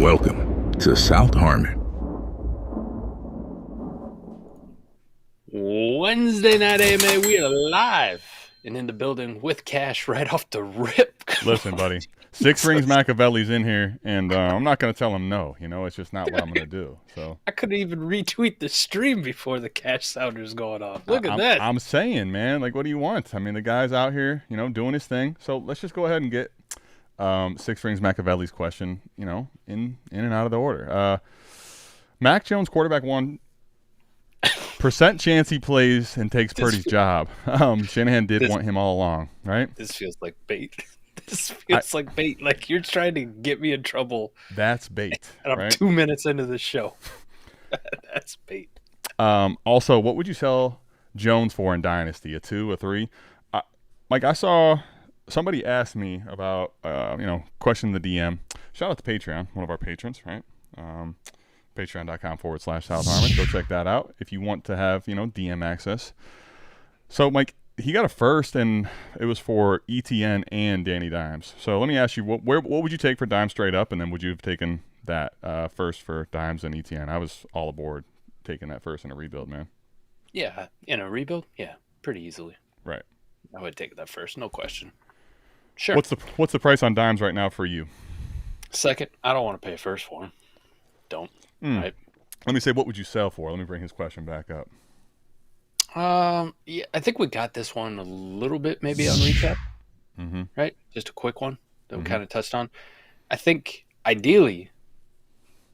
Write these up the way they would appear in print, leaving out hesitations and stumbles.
Welcome to South Harmon. Wednesday night AMA, we are live and in the building with Cash right off the rip. Listen, buddy, Six Rings Machiavelli's in here, and I'm not going to tell him no. You know, it's just not what I'm going to do. So I couldn't even retweet the stream before the Cash sounders going off. Look at that. I'm saying, man, like, what do you want? I mean, the guy's out here, you know, doing his thing. So let's just go ahead and get Six Rings Machiavelli's question, you know, in and out of the order. Mac Jones, quarterback 1. Percent chance he plays and takes Purdy's job. Shanahan did want him all along, right? This feels like bait. This feels like bait. Like you're trying to get me in trouble. That's bait. And I'm right? 2 minutes into the show. That's bait. Also, what would you sell Jones for in Dynasty? A 2, a 3? Like I saw somebody ask me about, question the DM. Shout out to Patreon, one of our patrons, right? Patreon.com/South Harmon. Go check that out if you want to have, DM access. So, Mike, he got a first, and it was for ETN and Danny Dimes. So let me ask you, what would you take for Dimes straight up, and then would you have taken that first for Dimes and ETN? I was all aboard taking that first in a rebuild, man. Yeah, in a rebuild? Yeah, pretty easily. Right. I would take that first, no question. Sure. What's the price on Dimes right now for you? Second, I don't want to pay first for him. Don't. Right. Let me say, what would you sell for? Let me bring his question back up. Yeah, I think we got this one a little bit maybe on recap. Right? Just a quick one that we kind of touched on. I think ideally,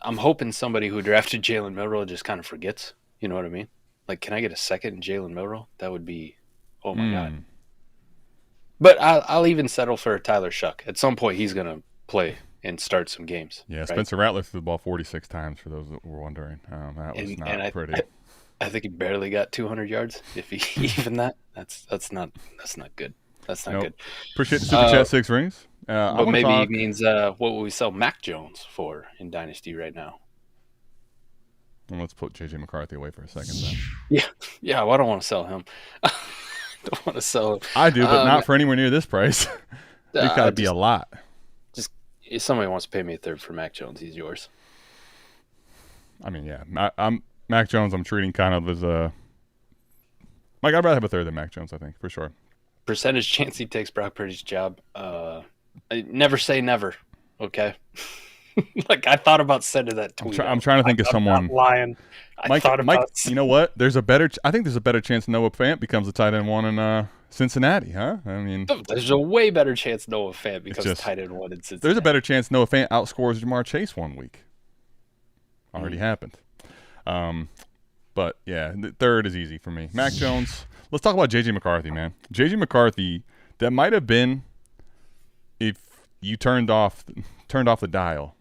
I'm hoping somebody who drafted Jalen Milroe just kind of forgets. You know what I mean? Like, can I get a second in Jalen Milroe? That would be, oh my God. But I'll even settle for a Tyler Shuck. At some point, he's going to play and start some games. Yeah, right? Spencer Rattler threw the ball 46 times for those that were wondering. That was not pretty. I think he barely got 200 yards. If he even that, that's not good. That's not good. Appreciate the super chat, Six Rings. But maybe it means what will we sell Mac Jones for in Dynasty right now? Well, let's put JJ McCarthy away for a second then. Yeah. Well, I don't want to sell him. Don't want to sell him. I do, but not for anywhere near this price. It's got to be a lot. If somebody wants to pay me a third for Mac Jones, he's yours. I mean, yeah. I'm Mac Jones, I'm treating kind of as a – Mike, I'd rather have a third than Mac Jones, I think, for sure. Percentage chance he takes Brock Purdy's job. Never say never, okay? Like, I thought about sending that tweet. I'm trying to think of someone. I'm lying. Mike, you know what? I think there's a better chance Noah Fant becomes the tight end 1 in Cincinnati, huh? I mean, there's a way better chance Noah Fant becomes tight end 1 in Cincinnati. There's a better chance Noah Fant outscores Jamar Chase one week. Already happened. But yeah, the third is easy for me. Mac Jones. Let's talk about JJ McCarthy, man. JJ McCarthy, that might have been, if you turned off the dial,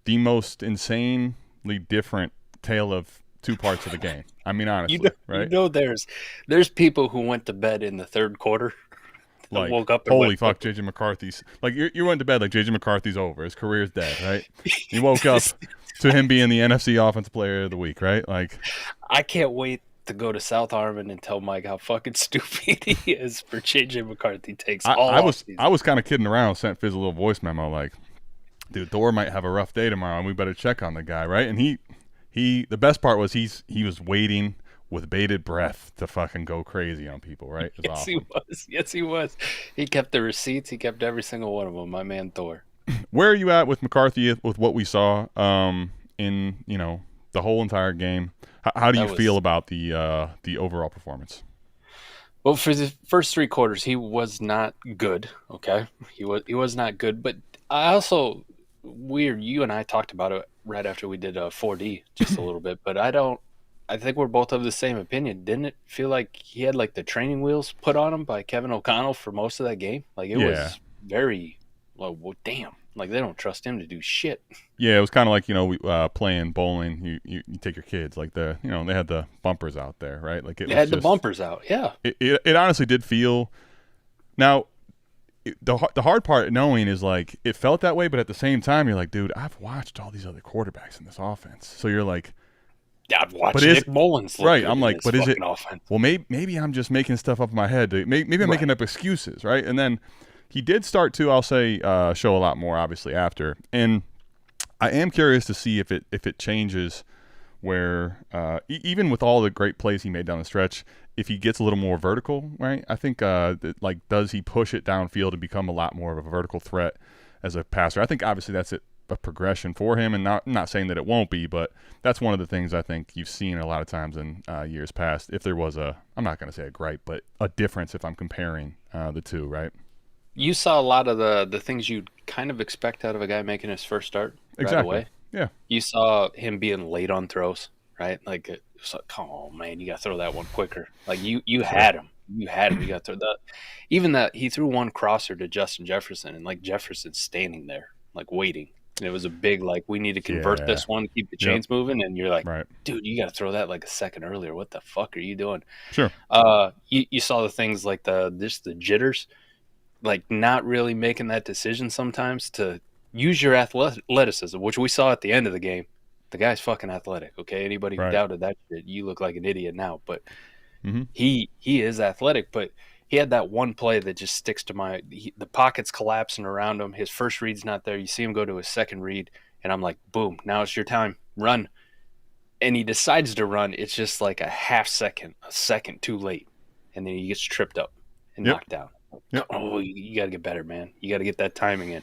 the most insanely different tale of two parts of the game. I mean, honestly, right? There's people who went to bed in the third quarter. Like, woke up. Holy fuck, JJ McCarthy's like you went to bed like JJ McCarthy's over. His career's dead, right? You woke up to him being the NFC Offensive Player of the Week, right? Like, I can't wait to go to South Harmon and tell Mike how fucking stupid he is for JJ McCarthy takes all I was kind of kidding around, sent Fizz a little voice memo like, dude, Thor might have a rough day tomorrow and we better check on the guy, right? And he the best part was he was waiting with bated breath to fucking go crazy on people, right? Yes, he was. He kept the receipts. He kept every single one of them, my man Thor. Where are you at with McCarthy with what we saw in, the whole entire game? How do you feel about the overall performance? Well, for the first 3 quarters, he was not good, okay? He was not good, but I also you and I talked about it right after we did 4D just a little bit, but I think we're both of the same opinion. Didn't it feel like he had like the training wheels put on him by Kevin O'Connell for most of that game? Like it was very, well, damn. Like they don't trust him to do shit. Yeah, it was kind of like playing bowling. You take your kids like they had the bumpers out there, right? Like they had the bumpers out. Yeah. It honestly did feel. Now, the hard part knowing is like it felt that way, but at the same time you're like, dude, I've watched all these other quarterbacks in this offense, so you're like. Yeah, I've watched Nick Mullins. Right, I'm like, but is it? Offense. Well, maybe I'm just making stuff up in my head. Maybe I'm making up excuses, right? And then he did start to, I'll say, show a lot more, obviously, after. And I am curious to see if it changes where even with all the great plays he made down the stretch, if he gets a little more vertical, right? I think does he push it downfield and become a lot more of a vertical threat as a passer? I think obviously that's a progression for him, and I'm not saying that it won't be, but that's one of the things I think you've seen a lot of times in years past. If there was I'm not going to say a gripe, but a difference if I'm comparing the two, right? You saw a lot of the things you'd kind of expect out of a guy making his first start right away. Yeah. You saw him being late on throws, right? Like, it was like, come on, man, you got to throw that one quicker. Like, you had him. You had him. You got to throw that. Even that, he threw one crosser to Justin Jefferson, and, like, Jefferson's standing there, like, waiting. And it was a big, like, we need to convert this one, keep the chains moving. And you're like, dude, you got to throw that like a second earlier. What the fuck are you doing? Sure. You saw the things like the jitters, like not really making that decision sometimes to use your athleticism, which we saw at the end of the game. The guy's fucking athletic, okay? Anybody who doubted that shit, you look like an idiot now. But he is athletic, but he had that one play that just sticks to the pocket's collapsing around him. His first read's not there. You see him go to his second read, and I'm like, boom, now it's your time. Run. And he decides to run. It's just like a second too late. And then he gets tripped up and knocked down. Oh, you got to get better, man. You got to get that timing in.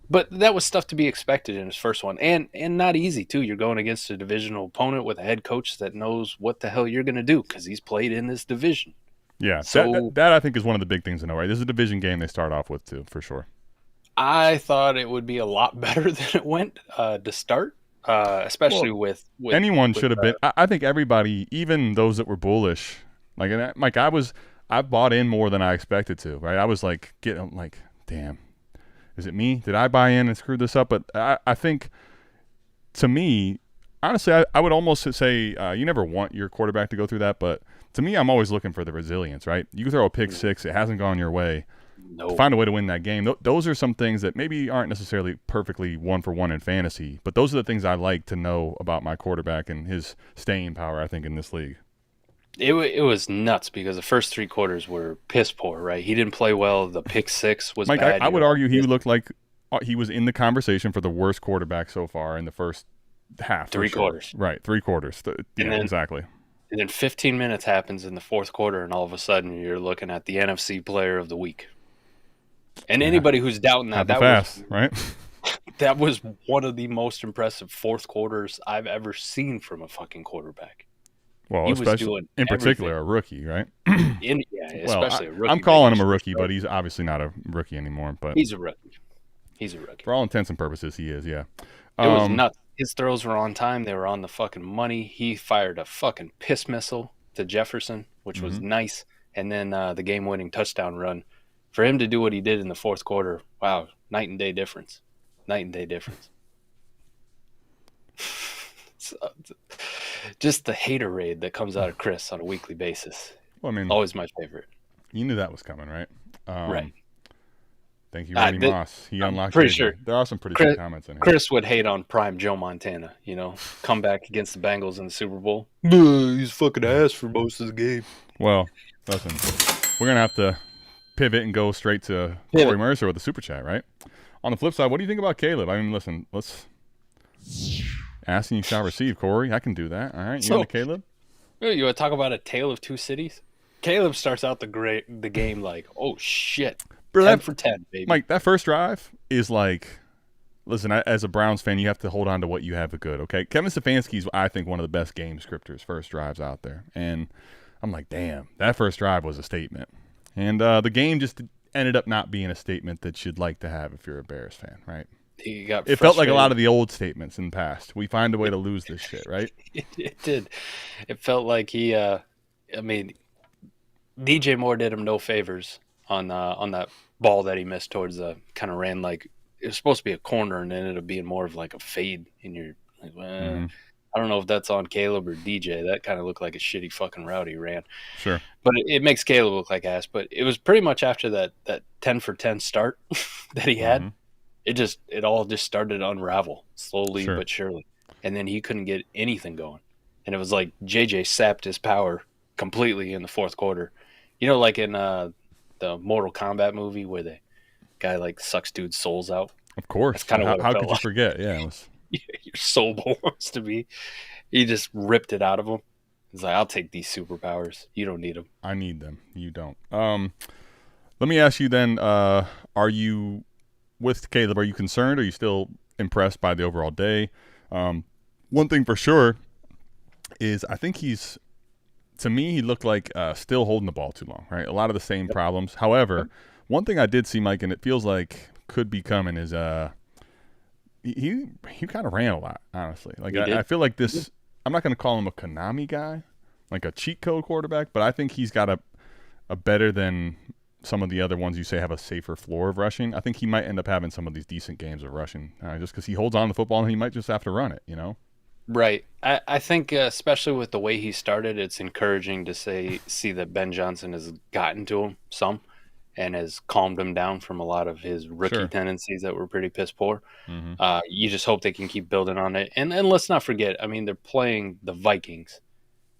But that was stuff to be expected in his first one. And not easy, too. You're going against a divisional opponent with a head coach that knows what the hell you're going to do because he's played in this division. Yeah, so that I think is one of the big things to know, right? This is a division game they start off with, too, for sure. I thought it would be a lot better than it went to start, especially with anyone should have been. I think everybody, even those that were bullish, I bought in more than I expected to, right? I was like, damn, is it me? Did I buy in and screw this up? But I think, to me, honestly, I would almost say you never want your quarterback to go through that, but to me, I'm always looking for the resilience, right? You throw a pick six, it hasn't gone your way. No. Find a way to win that game. Those are some things that maybe aren't necessarily perfectly one-for-one in fantasy, but those are the things I like to know about my quarterback and his staying power, I think, in this league. It was nuts because the first three quarters were piss poor, right? He didn't play well. The pick six was Mike, bad. I would argue he looked like he was in the conversation for the worst quarterback so far in the first half. Three quarters. Right, 3 quarters. Exactly. And then 15 minutes happens in the fourth quarter, and all of a sudden you're looking at the NFC Player of the Week. And anybody who's doubting that was right. That was one of the most impressive fourth quarters I've ever seen from a fucking quarterback. Well, especially in particular a rookie, right? Especially a rookie. I'm calling him a rookie, but he's obviously not a rookie anymore. But he's a rookie. For all intents and purposes, he is. Yeah. It was nuts. His throws were on time. They were on the fucking money. He fired a fucking piss missile to Jefferson, which was nice. And then the game-winning touchdown run. For him to do what he did in the fourth quarter, wow, night and day difference. Night and day difference. Just the hater raid that comes out of Chris on a weekly basis. Well, I mean, always my favorite. You knew that was coming, right? Right. Thank you, Randy Moss. He unlocked. Pretty sure there are some pretty good comments in here. Chris would hate on prime Joe Montana. Come back against the Bengals in the Super Bowl. He's fucking ass for most of the game. Well, listen, we're gonna have to pivot and go straight to Corey Mercer with the super chat, right? On the flip side, what do you think about Caleb? I mean, listen, let's ask and you shall receive, Corey. I can do that. All right, you into Caleb? You want to talk about a tale of two cities? Caleb starts out the game like, oh shit, bro, 10 for 10, baby. Mike, that first drive is like, listen, as a Browns fan, you have to hold on to what you have good, okay? Kevin Stefanski's, I think, one of the best game scripters, first drives out there. And I'm like, damn, that first drive was a statement. And the game just ended up not being a statement that you'd like to have if you're a Bears fan, right? It felt like a lot of the old statements in the past. We find a way to lose this shit, right? It did. It felt like he, DJ Moore did him no favors on that ball that he missed towards the kind of ran like it was supposed to be a corner and ended up being more of like a fade. And you're like, I don't know if that's on Caleb or DJ. That kind of looked like a shitty fucking route he ran. Sure. But it makes Caleb look like ass. But it was pretty much after that 10 for 10 start that he had. It all just started to unravel slowly but surely. And then he couldn't get anything going. And it was like JJ sapped his power completely in the fourth quarter. Like in the Mortal Kombat movie where the guy like sucks dude's souls out. Of course. That's kind of how could you forget? Yeah. your soul belongs to me. He just ripped it out of him. He's like, I'll take these superpowers. You don't need them. I need them. You don't. Let me ask you then, are you, with Caleb, are you concerned? Are you still impressed by the overall day? One thing for sure is I think to me, he looked like still holding the ball too long, right? A lot of the same problems. However, one thing I did see, Mike, and it feels like could be coming is he kind of ran a lot, honestly. Like I feel like this, I'm not going to call him a Konami guy, like a cheat code quarterback, but I think he's got a better than some of the other ones you say have a safer floor of rushing. I think he might end up having some of these decent games of rushing just because he holds on to the football and he might just have to run it, you know? Right. I think especially with the way he started, it's encouraging to see that Ben Johnson has gotten to him some and has calmed him down from a lot of his rookie tendencies that were pretty piss poor. Mm-hmm. You just hope they can keep building on it. And let's not forget, I mean, they're playing the Vikings.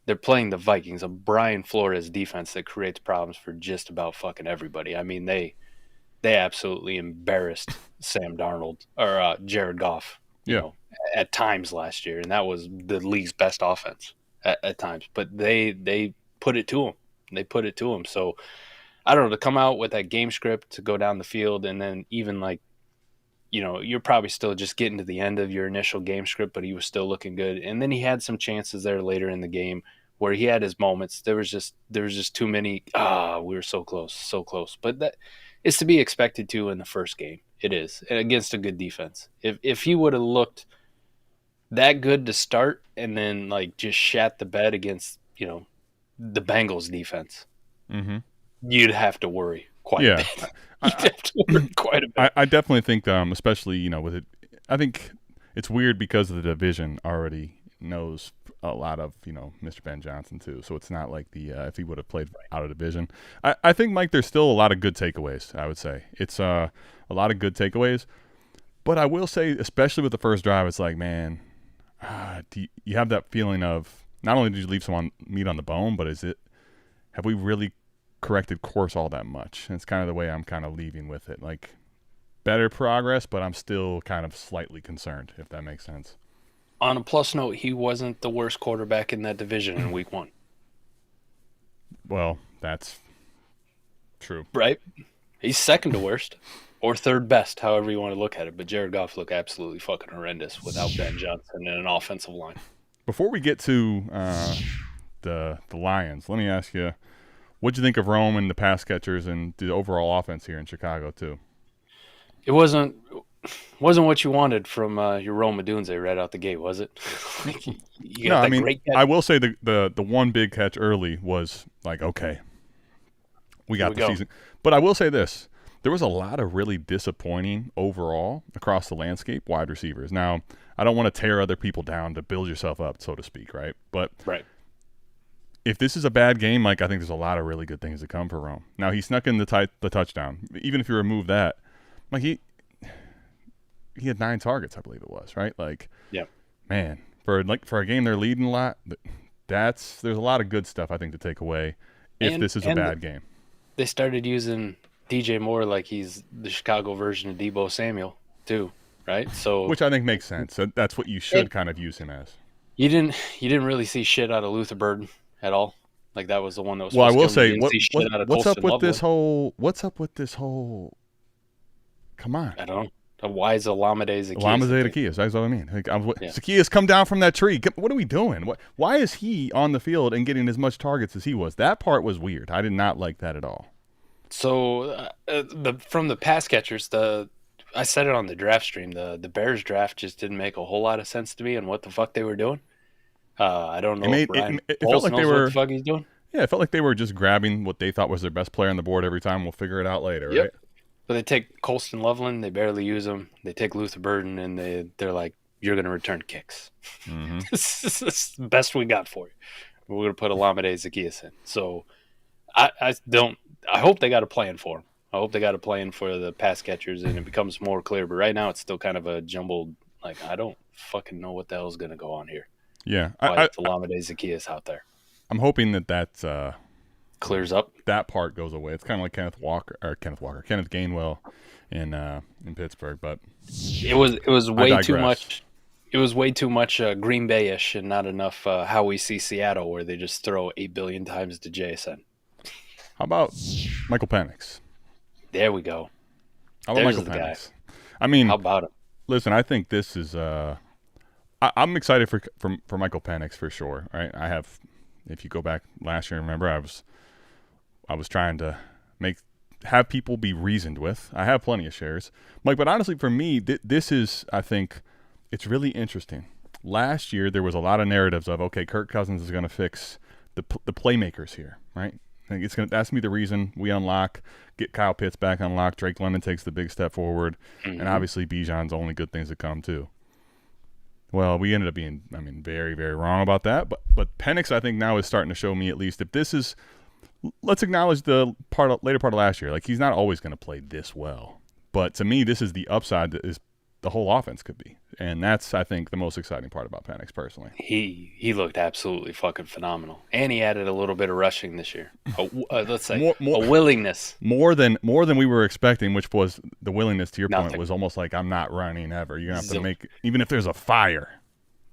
They're playing the Vikings, a Brian Flores defense that creates problems for just about fucking everybody. I mean, they absolutely embarrassed Sam Darnold or Jared Goff, you know, at times last year, and that was the league's best offense at times. But they put it to him. They put it to him. So I don't know, to come out with that game script, to go down the field, and then even like, you know, you're probably still just getting to the end of your initial game script, but he was still looking good. And then he had some chances there later in the game where he had his moments. There was just too many. We were so close. But that is to be expected to in the first game. It is against a good defense. If he would have looked that good to start and then like just shat the bed against, you know, the Bengals defense, you'd have to worry quite a bit. You'd have to worry quite a bit. I definitely think, especially, you know, with it, I think it's weird because of the division already knows a lot of, you know, Mr. Ben Johnson too. So it's not like if he would have played out of division. I think, Mike, there's still a lot of good takeaways, I would say. It's a lot of good takeaways. But I will say, especially with the first drive, it's like, man, you have that feeling of not only did you leave some meat on the bone, but have we really corrected course all that much? And it's kind of the way I'm kind of leaving with it. Like, better progress, but I'm still kind of slightly concerned, if that makes sense. On a plus note, he wasn't the worst quarterback in that division in week 1. Well, that's true. Right? He's second to worst or third best, however you want to look at it. But Jared Goff looked absolutely fucking horrendous without Ben Johnson and an offensive line. Before we get to the Lions, let me ask you, what'd you think of Rome and the pass catchers and the overall offense here in Chicago too? It wasn't what you wanted from your Rome Odunze right out the gate, was it? No, I mean, I will say the one big catch early was like, okay, we got the season. But I will say this. There was a lot of really disappointing overall across the landscape wide receivers. Now, I don't want to tear other people down to build yourself up, so to speak, right? But if this is a bad game, Mike, I think there's a lot of really good things to come for Rome. Now, he snuck in the touchdown. Even if you remove that, like he had 9 targets, I believe it was, right? Like, man, for a game they're leading a lot, there's a lot of good stuff I think to take away if this is a bad game. They started using DJ Moore like he's the Chicago version of Deebo Samuel too, right? So, which I think makes sense. That's what you should kind of use him as. You didn't really see shit out of Luther Burden at all. Like that was the one that was. Well, I will say, what's up with this whole? What's up with this whole? Come on. I don't know. Why is Olamide Zaccheaus? Olamide Zaccheaus. That's what I mean. Like, Zaccheaus, come down from that tree. What are we doing? Why is he on the field and getting as much targets as he was? That part was weird. I did not like that at all. So, from the pass catchers, I said it on the draft stream. The Bears draft just didn't make a whole lot of sense to me and what the fuck they were doing. I don't know. It felt like they were. What the fuck he's doing? Yeah, it felt like they were just grabbing what they thought was their best player on the board every time. We'll figure it out later, right? But they take Colston Loveland, they barely use him. They take Luther Burden, and they're like, "You're going to return kicks. This is the best we got for you. We're going to put Olamide Zaccheaus in." So I hope they got a plan for him. I hope they got a plan for the pass catchers, and it becomes more clear. But right now, it's still kind of a jumbled. Like, I don't fucking know what the hell is going to go on here. Yeah, it's Olamide Zaccheaus out there. I'm hoping that clears up. That part goes away. It's kind of like Kenneth Gainwell in Pittsburgh, but it was way too much. it was way too much Green Bay-ish and not enough how we see Seattle, where they just throw 8 billion times to JSN. How about Michael Penix? There we go. How about There's Michael the guy. Penix? I mean, How about him? listen, I think this is I'm excited for Michael Penix for sure. Right? I have, if you go back last year, remember I was trying to have people be reasoned with. I have plenty of shares, Mike. But honestly, for me, this is, I think, it's really interesting. Last year, there was a lot of narratives of, okay, Kirk Cousins is going to fix the playmakers here, right? I think that's going to be the reason we get Kyle Pitts back unlocked. Drake London takes the big step forward, and obviously Bijan's only good things to come too. Well, we ended up being, very, very wrong about that. But Penix, I think, now is starting to show me, at least, if this is, let's acknowledge the later part of last year. Like, he's not always going to play this well. But to me, this is the upside that is the whole offense could be. And that's, I think, the most exciting part about Penix personally. He looked absolutely fucking phenomenal. And he added a little bit of rushing this year. Let's say a willingness. More than we were expecting, which was the willingness, to your point, was almost like, I'm not running ever. You're going to have to make, even if there's a fire.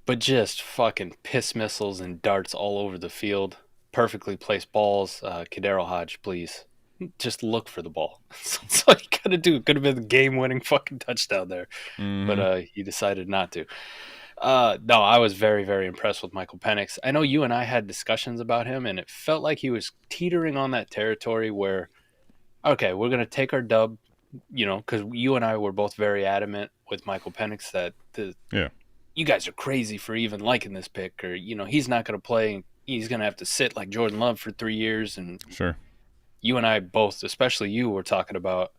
But just fucking piss missiles and darts all over the field. Perfectly placed balls. Kadero Hodge, please. Just look for the ball. That's all you got to do. It could have been the game-winning fucking touchdown there. But he decided not to. No, I was very, very impressed with Michael Penix. I know you and I had discussions about him, and it felt like he was teetering on that territory where, okay, we're going to take our dub, because you and I were both very adamant with Michael Penix that you guys are crazy for even liking this pick, or, he's not going to play. He's going to have to sit like Jordan Love for 3 years. And sure. You and I both, especially you, were talking about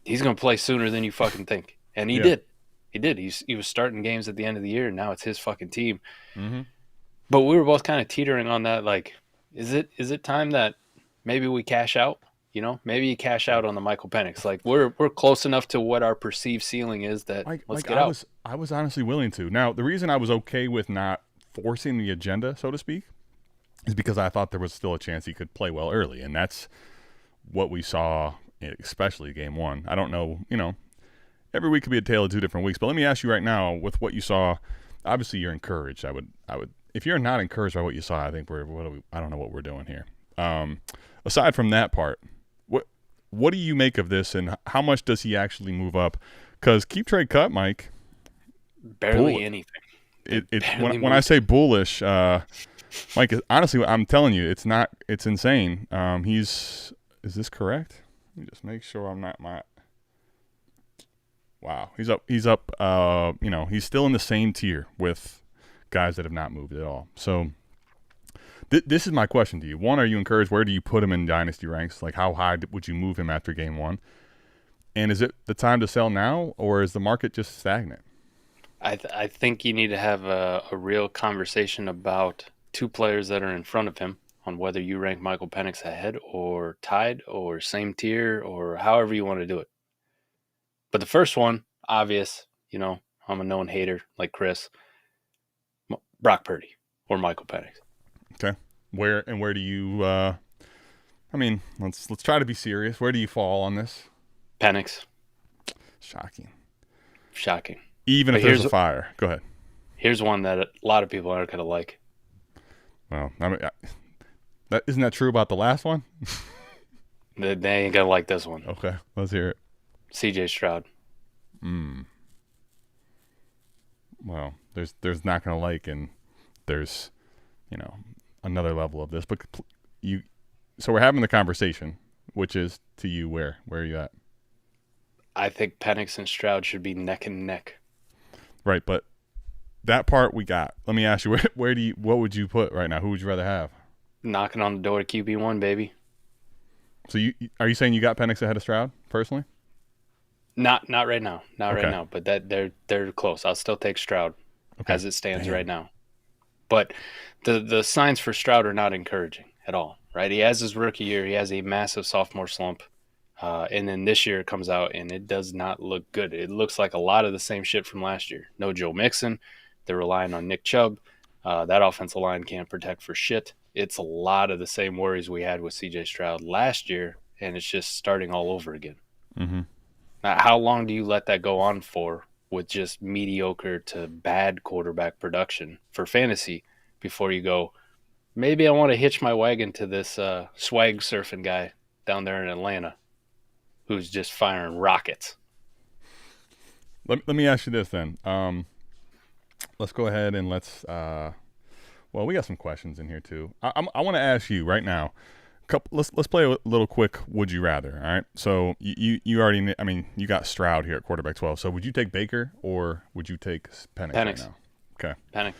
he's going to play sooner than you fucking think. And he did. He did. He was starting games at the end of the year, and now it's his fucking team. But we were both kind of teetering on that, like, is it time that maybe we cash out? Maybe you cash out on the Michael Penix. Like, we're close enough to what our perceived ceiling is that let's get out. I was honestly willing to. Now, the reason I was okay with not forcing the agenda, so to speak, is because I thought there was still a chance he could play well early, and that's what we saw, especially game one. I don't know, every week could be a tale of two different weeks, but let me ask you right now, with what you saw, obviously you're encouraged. I would, if you're not encouraged by what you saw, I think I don't know what we're doing here. Aside from that part, what do you make of this, and how much does he actually move up? Because keep trade cut, Mike. Barely anything. When I say bullish, Mike, honestly, I'm telling you, it's insane. Is this correct? Let me just make sure I'm not wow. He's up, he's still in the same tier with guys that have not moved at all. So this is my question to you. One, are you encouraged? Where do you put him in dynasty ranks? Like, how high would you move him after game one? And is it the time to sell now, or is the market just stagnant? I think you need to have a real conversation about two players that are in front of him on whether you rank Michael Penix ahead or tied or same tier or however you want to do it. But the first one, obvious, I'm a known hater like Chris. Brock Purdy or Michael Penix. Okay. Where do you let's try to be serious. Where do you fall on this? Penix. Shocking. Even if there's a fire. Go ahead. Here's one that a lot of people aren't going to like. Well, isn't that true about the last one? They ain't going to like this one. Okay, let's hear it. CJ Stroud. Well, there's not going to like, and there's, another level of this. But so we're having the conversation, which is, to you, where are you at? I think Penix and Stroud should be neck and neck. Right, but that part we got. Let me ask you, what would you put right now? Who would you rather have? Knocking on the door to QB1, baby. So are you saying you got Penix ahead of Stroud personally? Not right now. Right now, but that they're close. I'll still take Stroud as it stands right now. But the signs for Stroud are not encouraging at all, right? He has his rookie year. He has a massive sophomore slump. And then this year it comes out, and it does not look good. It looks like a lot of the same shit from last year. No Joe Mixon. They're relying on Nick Chubb. That offensive line can't protect for shit. It's a lot of the same worries we had with C.J. Stroud last year, and it's just starting all over again. Mm-hmm. Now, how long do you let that go on for with just mediocre to bad quarterback production for fantasy before you go, maybe I want to hitch my wagon to this swag surfing guy down there in Atlanta who's just firing rockets. Let me ask you this then. Let's go ahead and let's well, we got some questions in here too. I want to ask you right now. Let's play a little quick would you rather, all right? So you already, I mean, you got Stroud here at quarterback 12. So would you take Baker or would you take Penix right now? Okay. Penix.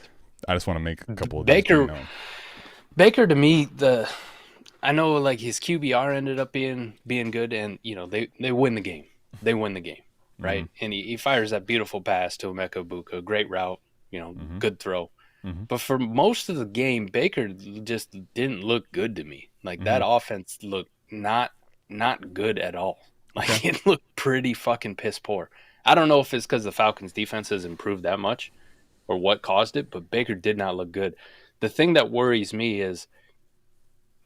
I just want to make a couple of Baker to me, I know like his QBR ended up being good, and you know they win the game. They win the game, right? Mm-hmm. And he fires that beautiful pass to Emeka Egbuka, great route, you know, good throw. Mm-hmm. But for most of the game, Baker just didn't look good to me. Like that offense looked not good at all. Like it looked pretty fucking piss poor. I don't know if it's because the Falcons' defense has improved that much or what caused it, but Baker did not look good. The thing that worries me is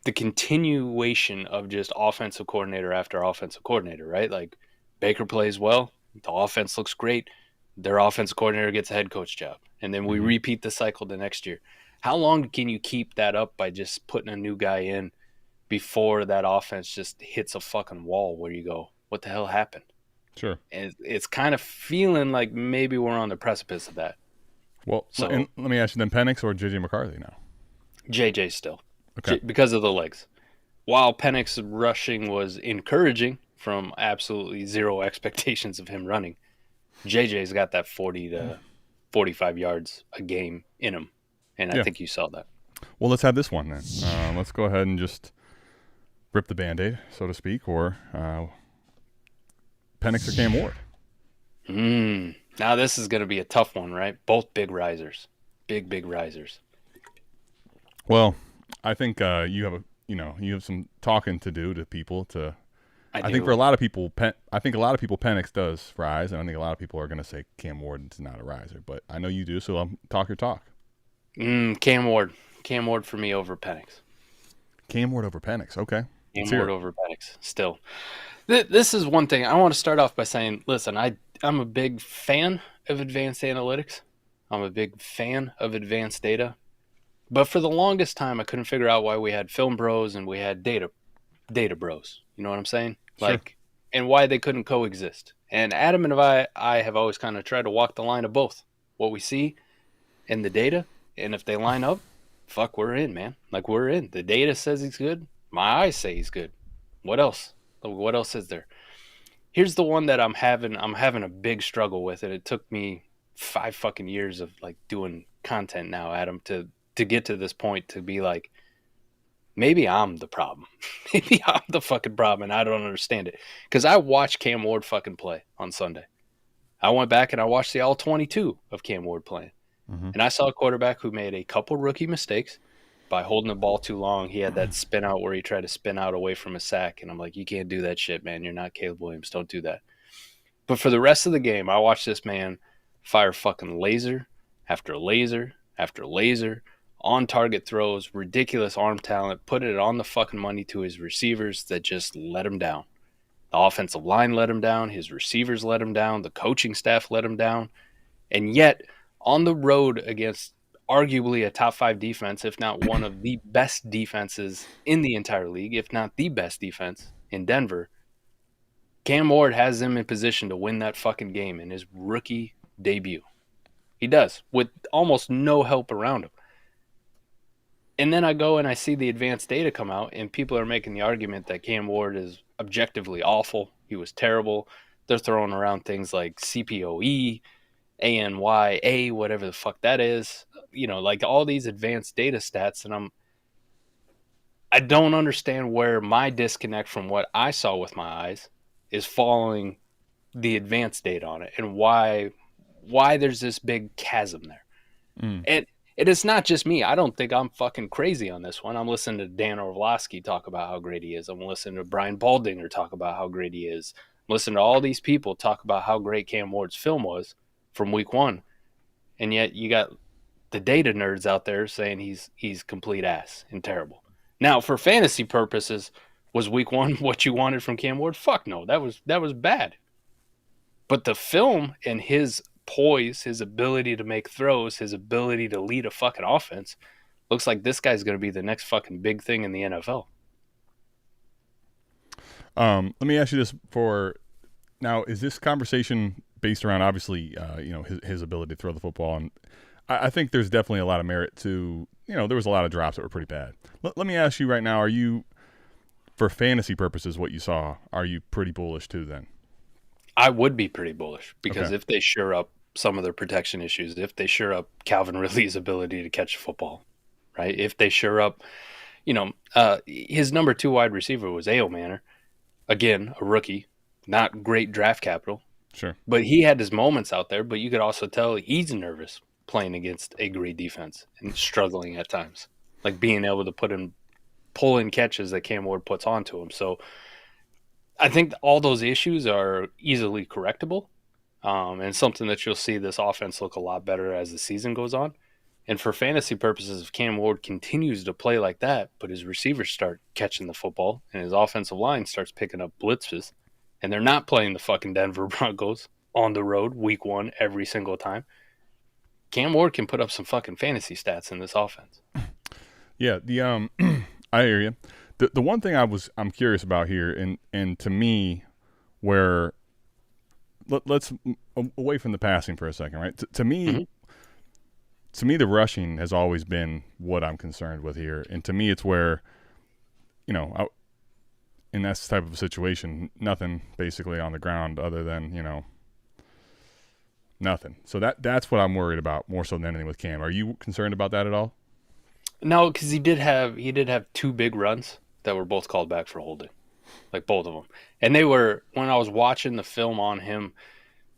the continuation of just offensive coordinator after offensive coordinator, right? Like Baker plays well, the offense looks great, their offensive coordinator gets a head coach job, and then we repeat the cycle the next year. How long can you keep that up by just putting a new guy in before that offense just hits a fucking wall where you go, what the hell happened? Sure. And it's kind of feeling like maybe we're on the precipice of that. Well, so let me ask you then, Penix or JJ McCarthy now? JJ still. Okay. Because of the legs. While Penix rushing was encouraging from absolutely zero expectations of him running, JJ's got that 40 to 45 yards a game in him. And I think you saw that. Well, let's have this one then. Let's go ahead and just rip the Band-Aid, so to speak, or Penix or Cam Ward. Now this is going to be a tough one, right? Both big risers. Big risers. Well, I think you have some talking to do to people to. I think for a lot of people, Penix does rise, and I think a lot of people are going to say Cam Ward is not a riser. But I know you do, so I'll talk your talk. Cam Ward for me over Penix. Cam Ward over Penix, okay. Cam Ward over Penix, still. This is one thing I want to start off by saying. Listen, I'm a big fan of advanced analytics. I'm a big fan of advanced data. But for the longest time, I couldn't figure out why we had film bros and we had data bros. You know what I'm saying? Sure. And why they couldn't coexist. And Adam and I have always kind of tried to walk the line of both. What we see in the data, and if they line up, fuck, we're in, man. Like, we're in. The data says he's good. My eyes say he's good. What else? What else is there? Here's the one that I'm having a big struggle with, and it took me 5 fucking years of, like, doing content now, Adam, to get to this point to be like, maybe I'm the problem. Maybe I'm the fucking problem and I don't understand it. Because I watched Cam Ward fucking play on Sunday. I went back and I watched the all 22 of Cam Ward playing. And I saw a quarterback who made a couple rookie mistakes by holding the ball too long. He had that spin out where he tried to spin out away from a sack. And I'm like, you can't do that shit, man. You're not Caleb Williams. Don't do that. But for the rest of the game, I watched this man fire fucking laser after laser after laser, on-target throws, ridiculous arm talent, put it on the fucking money to his receivers that just let him down. The offensive line let him down. His receivers let him down. The coaching staff let him down. And yet, on the road against arguably a top 5 defense, if not one of the best defenses in the entire league, if not the best defense in Denver, Cam Ward has them in position to win that fucking game in his rookie debut. He does, with almost no help around him. And then I go and I see the advanced data come out, and people are making the argument that Cam Ward is objectively awful. He was terrible. They're throwing around things like CPOE, ANYA, whatever the fuck that is. You know, like all these advanced data stats, and I don't understand where my disconnect from what I saw with my eyes is following the advanced data on it, and why there's this big chasm there. And it's not just me. I don't think I'm fucking crazy on this one. I'm listening to Dan Orlovsky talk about how great he is. I'm listening to Brian Baldinger talk about how great he is. I'm listening to all these people talk about how great Cam Ward's film was from week 1. And yet you got the data nerds out there saying he's complete ass and terrible. Now, for fantasy purposes, was week 1 what you wanted from Cam Ward? Fuck no. That was bad. But the film and his poise, his ability to make throws, his ability to lead a fucking offense, looks like this guy's going to be the next fucking big thing in the NFL. Let me ask you this now, is this conversation based around obviously, his ability to throw the football? And I think there's definitely a lot of merit to, there was a lot of drops that were pretty bad. Let me ask you right now, are you, for fantasy purposes, what you saw, are you pretty bullish too then? I would be pretty bullish because Okay. if they shore up some of their protection issues, if they shore up Calvin Ridley's ability to catch the football, right? If they shore up, his number 2 wide receiver was A.O. Manor. Again, a rookie, not great draft capital. Sure. But he had his moments out there, but you could also tell he's nervous playing against a great defense and struggling at times, like being able to pull in catches that Cam Ward puts onto him. So I think all those issues are easily correctable, and something that you'll see this offense look a lot better as the season goes on. And for fantasy purposes, if Cam Ward continues to play like that, but his receivers start catching the football and his offensive line starts picking up blitzes, and they're not playing the fucking Denver Broncos on the road week 1 every single time, Cam Ward can put up some fucking fantasy stats in this offense. Yeah, I hear you. The one thing I'm curious about here, and to me, where let's away from the passing for a second, right? To me, Mm-hmm. To me, the rushing has always been what I'm concerned with here, and to me, it's where, in that type of a situation, nothing basically on the ground other than nothing. So that's what I'm worried about more so than anything with Cam. Are you concerned about that at all? No, because he did have 2 big runs that were both called back for holding, like both of them. And they were, when I was watching the film on him,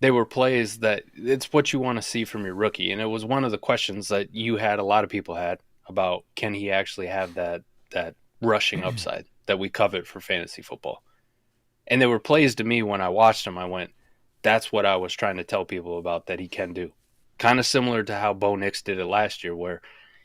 they were plays that it's what you want to see from your rookie. And it was one of the questions that a lot of people had about, can he actually have that rushing upside that we covet for fantasy football? And there were plays to me when I watched him, I went, that's what I was trying to tell people about that he can do. Kind of similar to how Bo Nix did it last year, where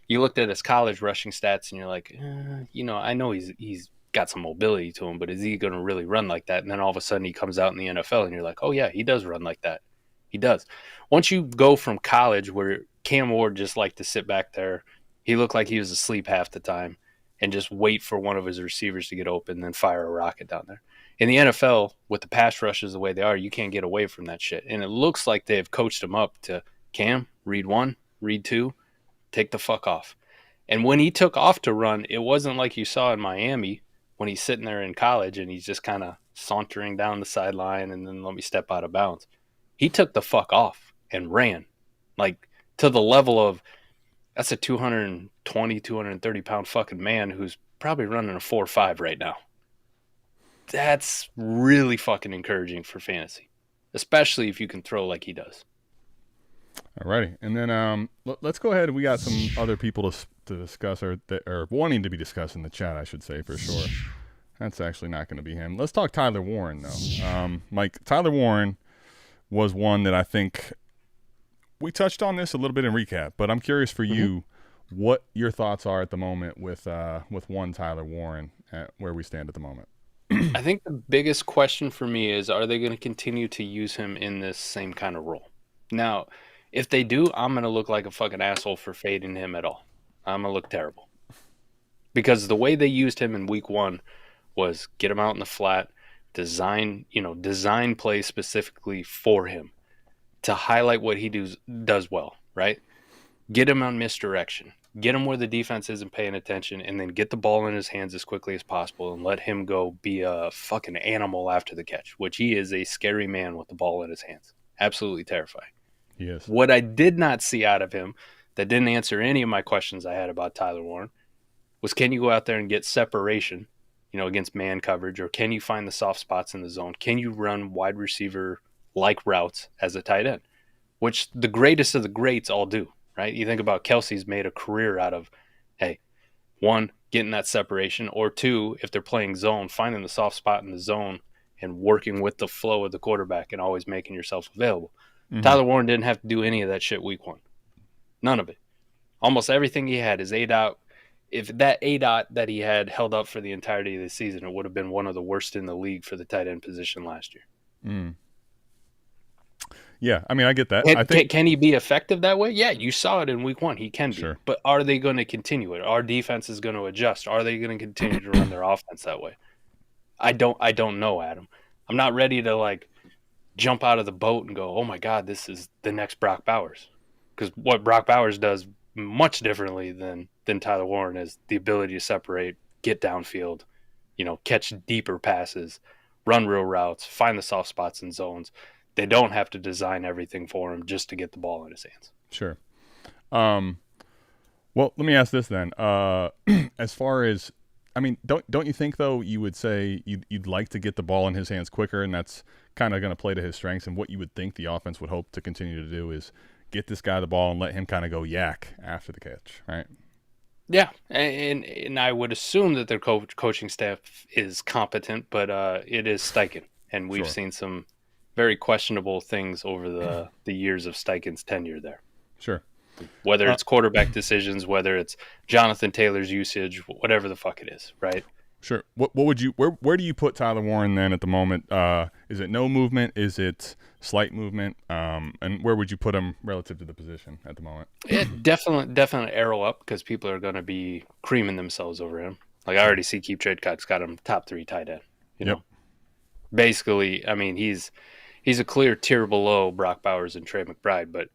you looked at his college rushing stats and you're like, I know he's got some mobility to him, but is he going to really run like that? And then all of a sudden he comes out in the NFL and you're like, oh yeah, he does run like that. He does. Once you go from college where Cam Ward just liked to sit back there, he looked like he was asleep half the time and just wait for one of his receivers to get open and then fire a rocket down there. In the NFL, with the pass rushes the way they are, you can't get away from that shit. And it looks like they've coached him up to, Cam, read 1, read 2, take the fuck off. And when he took off to run, it wasn't like you saw in Miami when he's sitting there in college and he's just kind of sauntering down the sideline and then let me step out of bounds. He took the fuck off and ran, like to the level of, that's a 220, 230-pound fucking man who's probably running a 4.5 right now. That's really fucking encouraging for fantasy, especially if you can throw like he does. Alrighty, and then let's go ahead. We got some other people to discuss, or wanting to be discussed in the chat, I should say, for sure. That's actually not going to be him. Let's talk Tyler Warren, though. Mike, Tyler Warren was one that I think we touched on this a little bit in recap, but I'm curious for you what your thoughts are at the moment with one Tyler Warren at where we stand at the moment. I think the biggest question for me is, are they going to continue to use him in this same kind of role? Now, if they do, I'm going to look like a fucking asshole for fading him at all. I'm going to look terrible. Because the way they used him in week 1 was get him out in the flat, design plays specifically for him to highlight what he does well, right? Get him on misdirection. Get him where the defense isn't paying attention, and then get the ball in his hands as quickly as possible and let him go be a fucking animal after the catch, which he is a scary man with the ball in his hands. Absolutely terrifying. Yes. What I did not see out of him that didn't answer any of my questions I had about Tyler Warren was, can you go out there and get separation, against man coverage, or can you find the soft spots in the zone? Can you run wide receiver like routes as a tight end, which the greatest of the greats all do, right? You think about Kelsey's made a career out of, hey, 1, getting that separation, or 2, if they're playing zone, finding the soft spot in the zone and working with the flow of the quarterback and always making yourself available. Mm-hmm. Tyler Warren didn't have to do any of that shit week 1. None of it. Almost everything he had is A-dot. If that A-dot that he had held up for the entirety of the season, it would have been one of the worst in the league for the tight end position last year. Yeah, I mean, I get that. Can, I think can he be effective that way? Yeah, you saw it in week 1. He can be. Sure. But are they going to continue it? Our defense is going to adjust. Are they going to continue to run their offense that way? I don't know, Adam. I'm not ready to like jump out of the boat and go, oh my God, this is the next Brock Bowers. Because what Brock Bowers does much differently than Tyler Warren is the ability to separate, get downfield, catch deeper passes, run real routes, find the soft spots and zones. They don't have to design everything for him just to get the ball in his hands. Sure. Well, let me ask this then. As far as, I mean, don't you think though you would say you'd like to get the ball in his hands quicker, and that's kind of going to play to his strengths, and what you would think the offense would hope to continue to do is get this guy the ball and let him kind of go yak after the catch, right? Yeah, and I would assume that their coaching staff is competent, but it is Steichen, and we've seen some very questionable things over the years of Steichen's tenure there. Sure. Whether it's quarterback decisions, whether it's Jonathan Taylor's usage, whatever the fuck it is, right? Sure. What would you where do you put Tyler Warren then at the moment? Is it no movement? Is it slight movement? And where would you put him relative to the position at the moment? Yeah, definitely arrow up because people are going to be creaming themselves over him. Like I already see Keep Trade Cut's got him top 3 tight end. You know, basically, I mean he's a clear tier below Brock Bowers and Trey McBride, but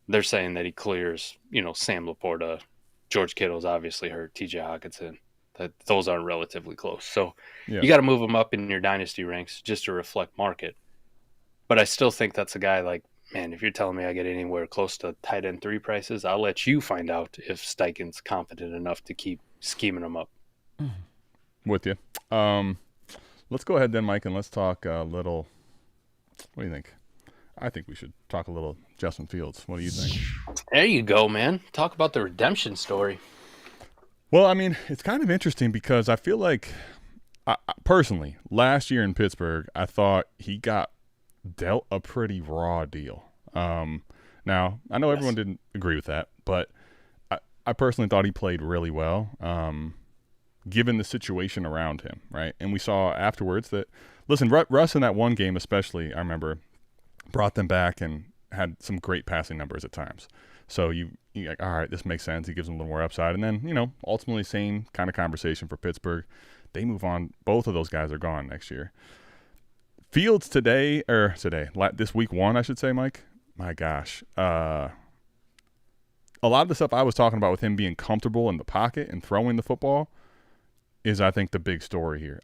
they're saying that he clears, Sam Laporta, George Kittle's obviously hurt, T.J. Hawkinson. That those aren't relatively close. So you got to move him up in your dynasty ranks just to reflect market. But I still think that's a guy like, man, if you're telling me I get anywhere close to tight end 3 prices, I'll let you find out if Steichen's confident enough to keep scheming him up. With you. Let's go ahead then, Mike, and let's talk a little. What do you think? I think we should talk a little Justin Fields. What do you think? There you go, man. Talk about the redemption story. Well, I mean, it's kind of interesting because I feel like, personally, last year in Pittsburgh, I thought he got dealt a pretty raw deal. Now, I know everyone didn't agree with that, but I personally thought he played really well, given the situation around him, right? And we saw afterwards that, listen, Russ in that one game especially, I remember, brought them back and had some great passing numbers at times. So you're like, all right, this makes sense. He gives them a little more upside. And then, ultimately same kind of conversation for Pittsburgh. They move on. Both of those guys are gone next year. Fields this week 1, I should say, Mike. My gosh. A lot of the stuff I was talking about with him being comfortable in the pocket and throwing the football is, I think, the big story here.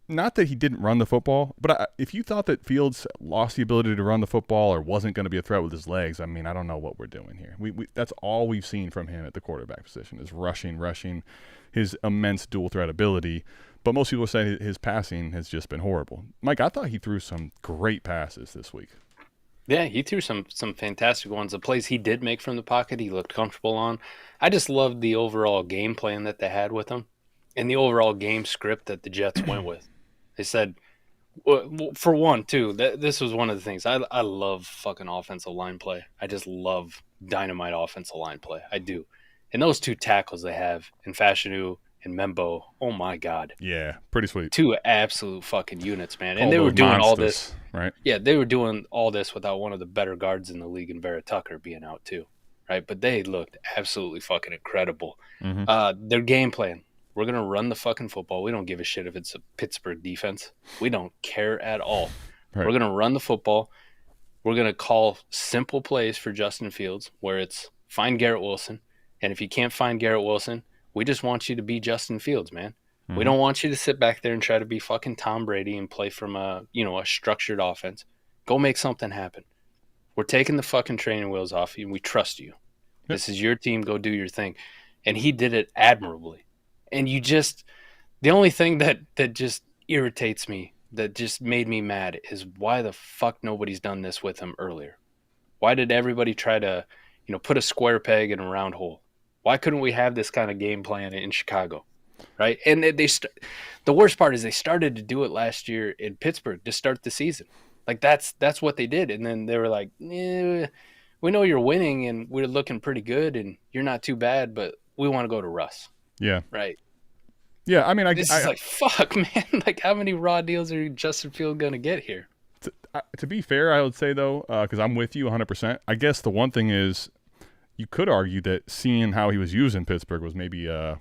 Not that he didn't run the football, but if you thought that Fields lost the ability to run the football or wasn't going to be a threat with his legs, I mean, I don't know what we're doing here. That's all we've seen from him at the quarterback position is rushing, his immense dual threat ability. But most people say his passing has just been horrible. Mike, I thought he threw some great passes this week. Yeah, he threw some fantastic ones. The plays he did make from the pocket, he looked comfortable on. I just loved the overall game plan that they had with him. And the overall game script that the Jets went with. They said, for one, too, this was one of the things. I love fucking offensive line play. I just love dynamite offensive line play. I do. And those 2 tackles they have in Fashanu and Membo, oh my God. Yeah, pretty sweet. 2 absolute fucking units, man. And they were doing all this. Right? Yeah, they were doing all this without one of the better guards in the league in Vera Tucker being out, too. Right? But they looked absolutely fucking incredible. Mm-hmm. Their game plan. We're going to run the fucking football. We don't give a shit if it's a Pittsburgh defense. We don't care at all. Right. We're going to run the football. We're going to call simple plays for Justin Fields where it's find Garrett Wilson. And if you can't find Garrett Wilson, we just want you to be Justin Fields, man. Mm-hmm. We don't want you to sit back there and try to be fucking Tom Brady and play from a structured offense. Go make something happen. We're taking the fucking training wheels off you and we trust you. Yep. This is your team. Go do your thing. And he did it admirably. And the only thing that just irritates me, that just made me mad, is why the fuck nobody's done this with him earlier? Why did everybody try to, put a square peg in a round hole? Why couldn't we have this kind of game plan in Chicago, right? And the worst part is they started to do it last year in Pittsburgh to start the season. Like that's what they did, and then they were like, we know you're winning and we're looking pretty good and you're not too bad, but we want to go to Russ. Yeah. Right. Yeah, I mean, this is like, fuck, man. Like, how many raw deals are Justin Fields going to get here? To be fair, I would say though, because I'm with you 100%. I guess the one thing is, you could argue that seeing how he was used in Pittsburgh was maybe I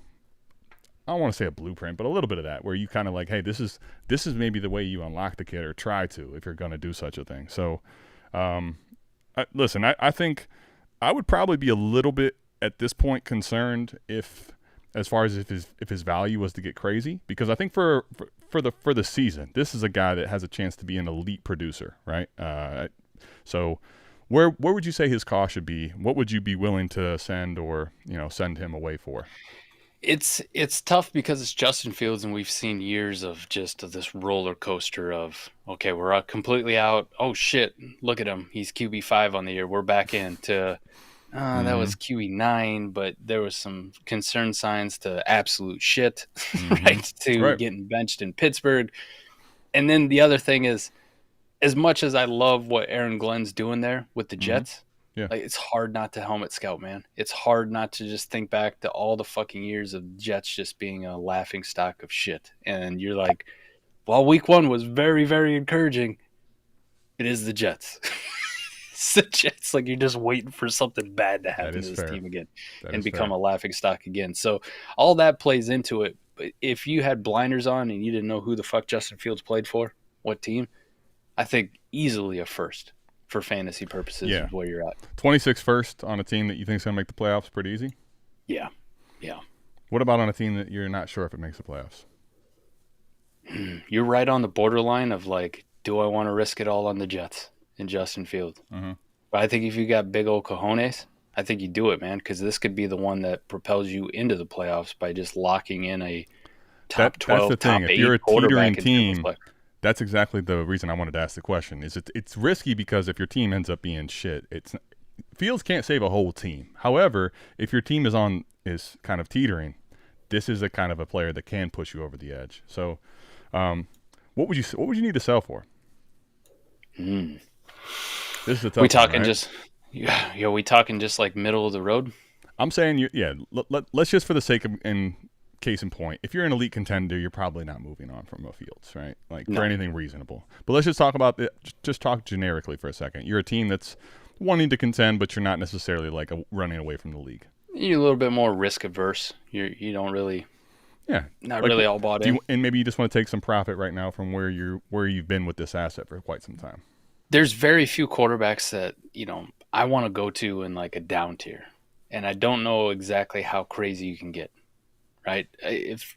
don't want to say a blueprint, but a little bit of that, where you kind of like, hey, this is maybe the way you unlock the kid, or try to, if you're going to do such a thing. So, listen, I think I would probably be a little bit at this point concerned as far as if his value was to get crazy, because I think for the season, this is a guy that has a chance to be an elite producer, right? So where would you say his cost should be? What would you be willing to send send him away for? It's tough because it's Justin Fields, and we've seen years of just this roller coaster of, okay, we're completely out. Oh shit, look at him, he's QB5 on the year. We're back into that was QE9, but there was some concern signs to absolute shit, right? To getting benched in Pittsburgh. And then the other thing is, as much as I love what Aaron Glenn's doing there with the Jets, like, it's hard not to helmet scout, man. It's hard not to just think back to all the fucking years of Jets just being a laughing stock of shit. And you're like, well, week 1 was very, very encouraging. It is the Jets. It's the Jets. Like, you're just waiting for something bad to happen to this team again and become a laughing stock again. So all that plays into it. But if you had blinders on and you didn't know who the fuck Justin Fields played for, what team, I think easily a first for fantasy purposes of where you're at. 26 first on a team that you think is going to make the playoffs, pretty easy? Yeah. What about on a team that you're not sure if it makes the playoffs? You're right on the borderline of, like, do I want to risk it all on the Jets and Justin Fields? But I think if you got big old cojones, I think you do it, man, because this could be the one that propels you into the playoffs by just locking in a top 12, that's the thing. top 8 if you're a teetering quarterback team, that's exactly the reason I wanted to ask the question. Is it's risky because if your team ends up being shit, Fields can't save a whole team. However, if your team is kind of teetering, this is a kind of a player that can push you over the edge. So, what would you need to sell for? This is a tough we talking one, right? we talking just like middle of the road? I'm saying let's just, for the sake of case in point, if you're an elite contender, you're probably not moving on from Fields, right? Like, for anything reasonable. But let's just talk about just talk generically for a second. You're a team that's wanting to contend, but you're not necessarily like running away from the league. You're a little bit more risk averse. You don't really, not really all bought in. And maybe you just want to take some profit right now from where you've been with this asset for quite some time. There's very few quarterbacks that I want to go to in like a down tier, and I don't know exactly how crazy you can get. Right? If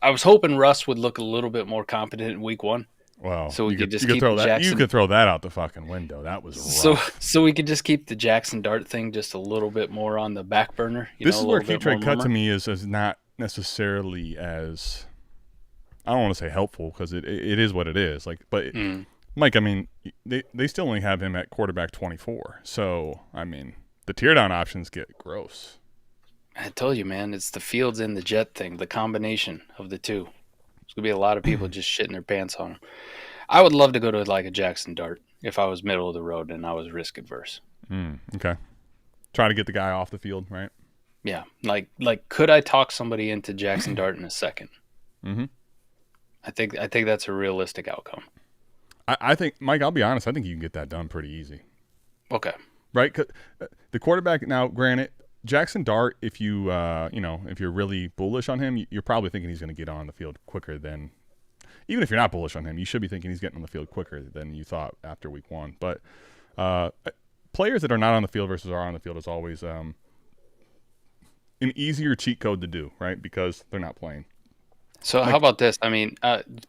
I was hoping Russ would look a little bit more competent in week 1. Wow. So we could just keep throw that. You could throw that out the fucking window. That was rough. So we could just keep the Jackson Dart thing just a little bit more on the back burner. This is where Keep Trade Cut to me is not necessarily as, I don't want to say helpful, because it is what it is. Like, but Mike, I mean, they still only have him at quarterback 24. So I mean, the tear down options get gross. I told you, man, it's the Fields and the Jet thing, the combination of the two. There's going to be a lot of people just shitting their pants on him. I would love to go to like a Jackson Dart if I was middle of the road and I was risk adverse. Okay. Try to get the guy off the field, right? Yeah. Like could I talk somebody into Jackson Dart in a second? I think that's a realistic outcome. I think, Mike, I'll be honest, I think you can get that done pretty easy. Okay. Right? 'Cause the quarterback, now, granted, Jackson Dart, if you if you're really bullish on him, you're probably thinking he's going to get on the field quicker than, even if you're not bullish on him, you should be thinking he's getting on the field quicker than you thought after week 1. But players that are not on the field versus are on the field is always an easier cheat code to do, right? Because they're not playing. So how about this? I mean,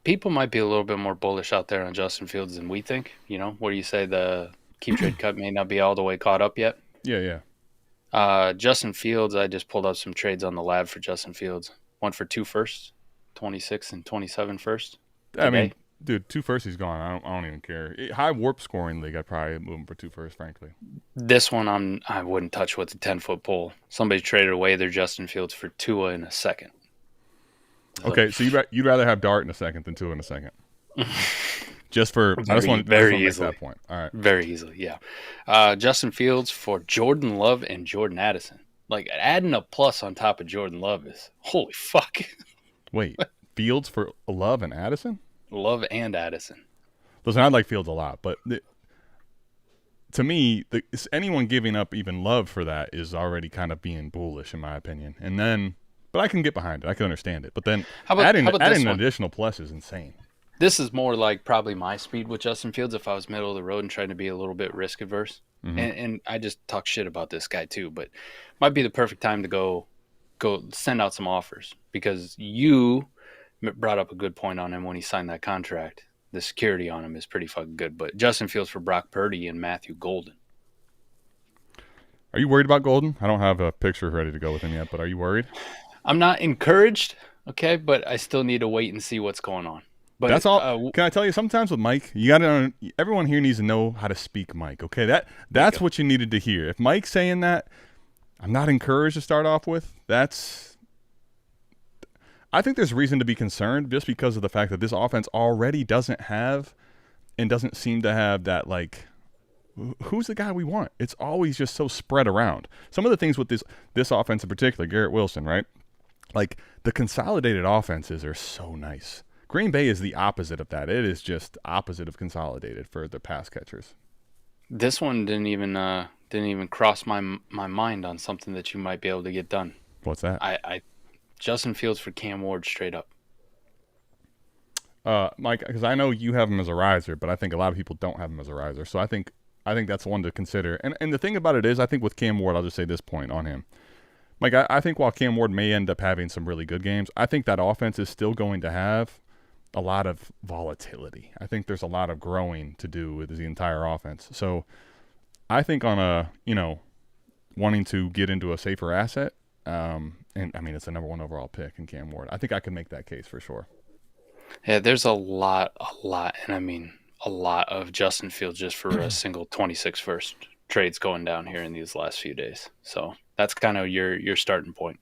people might be a little bit more bullish out there on Justin Fields than we think. Where you say the Keep Trade Cut may not be all the way caught up yet. Yeah. Justin Fields, I just pulled up some trades on the lab for Justin Fields. 1 for 2 firsts, 26 and 27 first. I mean, dude, 2 firsts, he's gone. I don't even care. High warp scoring league, I'd probably move him for 2 firsts, frankly. This one I wouldn't touch with a 10-foot pole. Somebody traded away their Justin Fields for Tua in a second. Okay, so you'd rather have Dart in a second than Tua in a second. Just for, I just want to make that point. All right. Very easily, yeah. Justin Fields for Jordan Love and Jordan Addison. Like, adding a plus on top of Jordan Love is, holy fuck. Wait, Fields for Love and Addison? Love and Addison. Listen, I like Fields a lot, but to me, anyone giving up even love for that is already kind of being bullish, in my opinion. And then, but I can get behind it. I can understand it. But then adding an additional plus is insane. This is more like probably my speed with Justin Fields if I was middle of the road and trying to be a little bit risk adverse. Mm-hmm. And I just talk shit about this guy too, but might be the perfect time to go send out some offers, because you brought up a good point on him when he signed that contract. The security on him is pretty fucking good. But Justin Fields for Brock Purdy and Matthew Golden. Are you worried about Golden? I don't have a picture ready to go with him yet, but are you worried? I'm not encouraged, okay, but I still need to wait and see what's going on. But that's all. Can I tell you? Sometimes with Mike, you got to. Everyone here needs to know how to speak Mike. Okay, that's what you needed to hear. If Mike's saying that, I'm not encouraged to start off with. I think there's reason to be concerned just because of the fact that this offense already doesn't have and doesn't seem to have that, like, who's the guy we want? It's always just so spread around. Some of the things with this offense in particular, Garrett Wilson, right? Like, the consolidated offenses are so nice. Green Bay is the opposite of that. It is just opposite of consolidated for the pass catchers. This one didn't even cross my mind on something that you might be able to get done. What's that? Justin Fields for Cam Ward straight up. Mike, because I know you have him as a riser, but I think a lot of people don't have him as a riser. So I think that's one to consider. And the thing about it is, I think with Cam Ward, I'll just say this point on him. Mike, I think while Cam Ward may end up having some really good games, I think that offense is still going to have a lot of volatility. I think there's a lot of growing to do with the entire offense. So I think on a, wanting to get into a safer asset, and I mean, it's the number 1 overall pick in Cam Ward. I think I can make that case for sure. Yeah, there's a lot, and I mean a lot of Justin Fields just for a single 26 first trades going down here in these last few days. So that's kind of your starting point,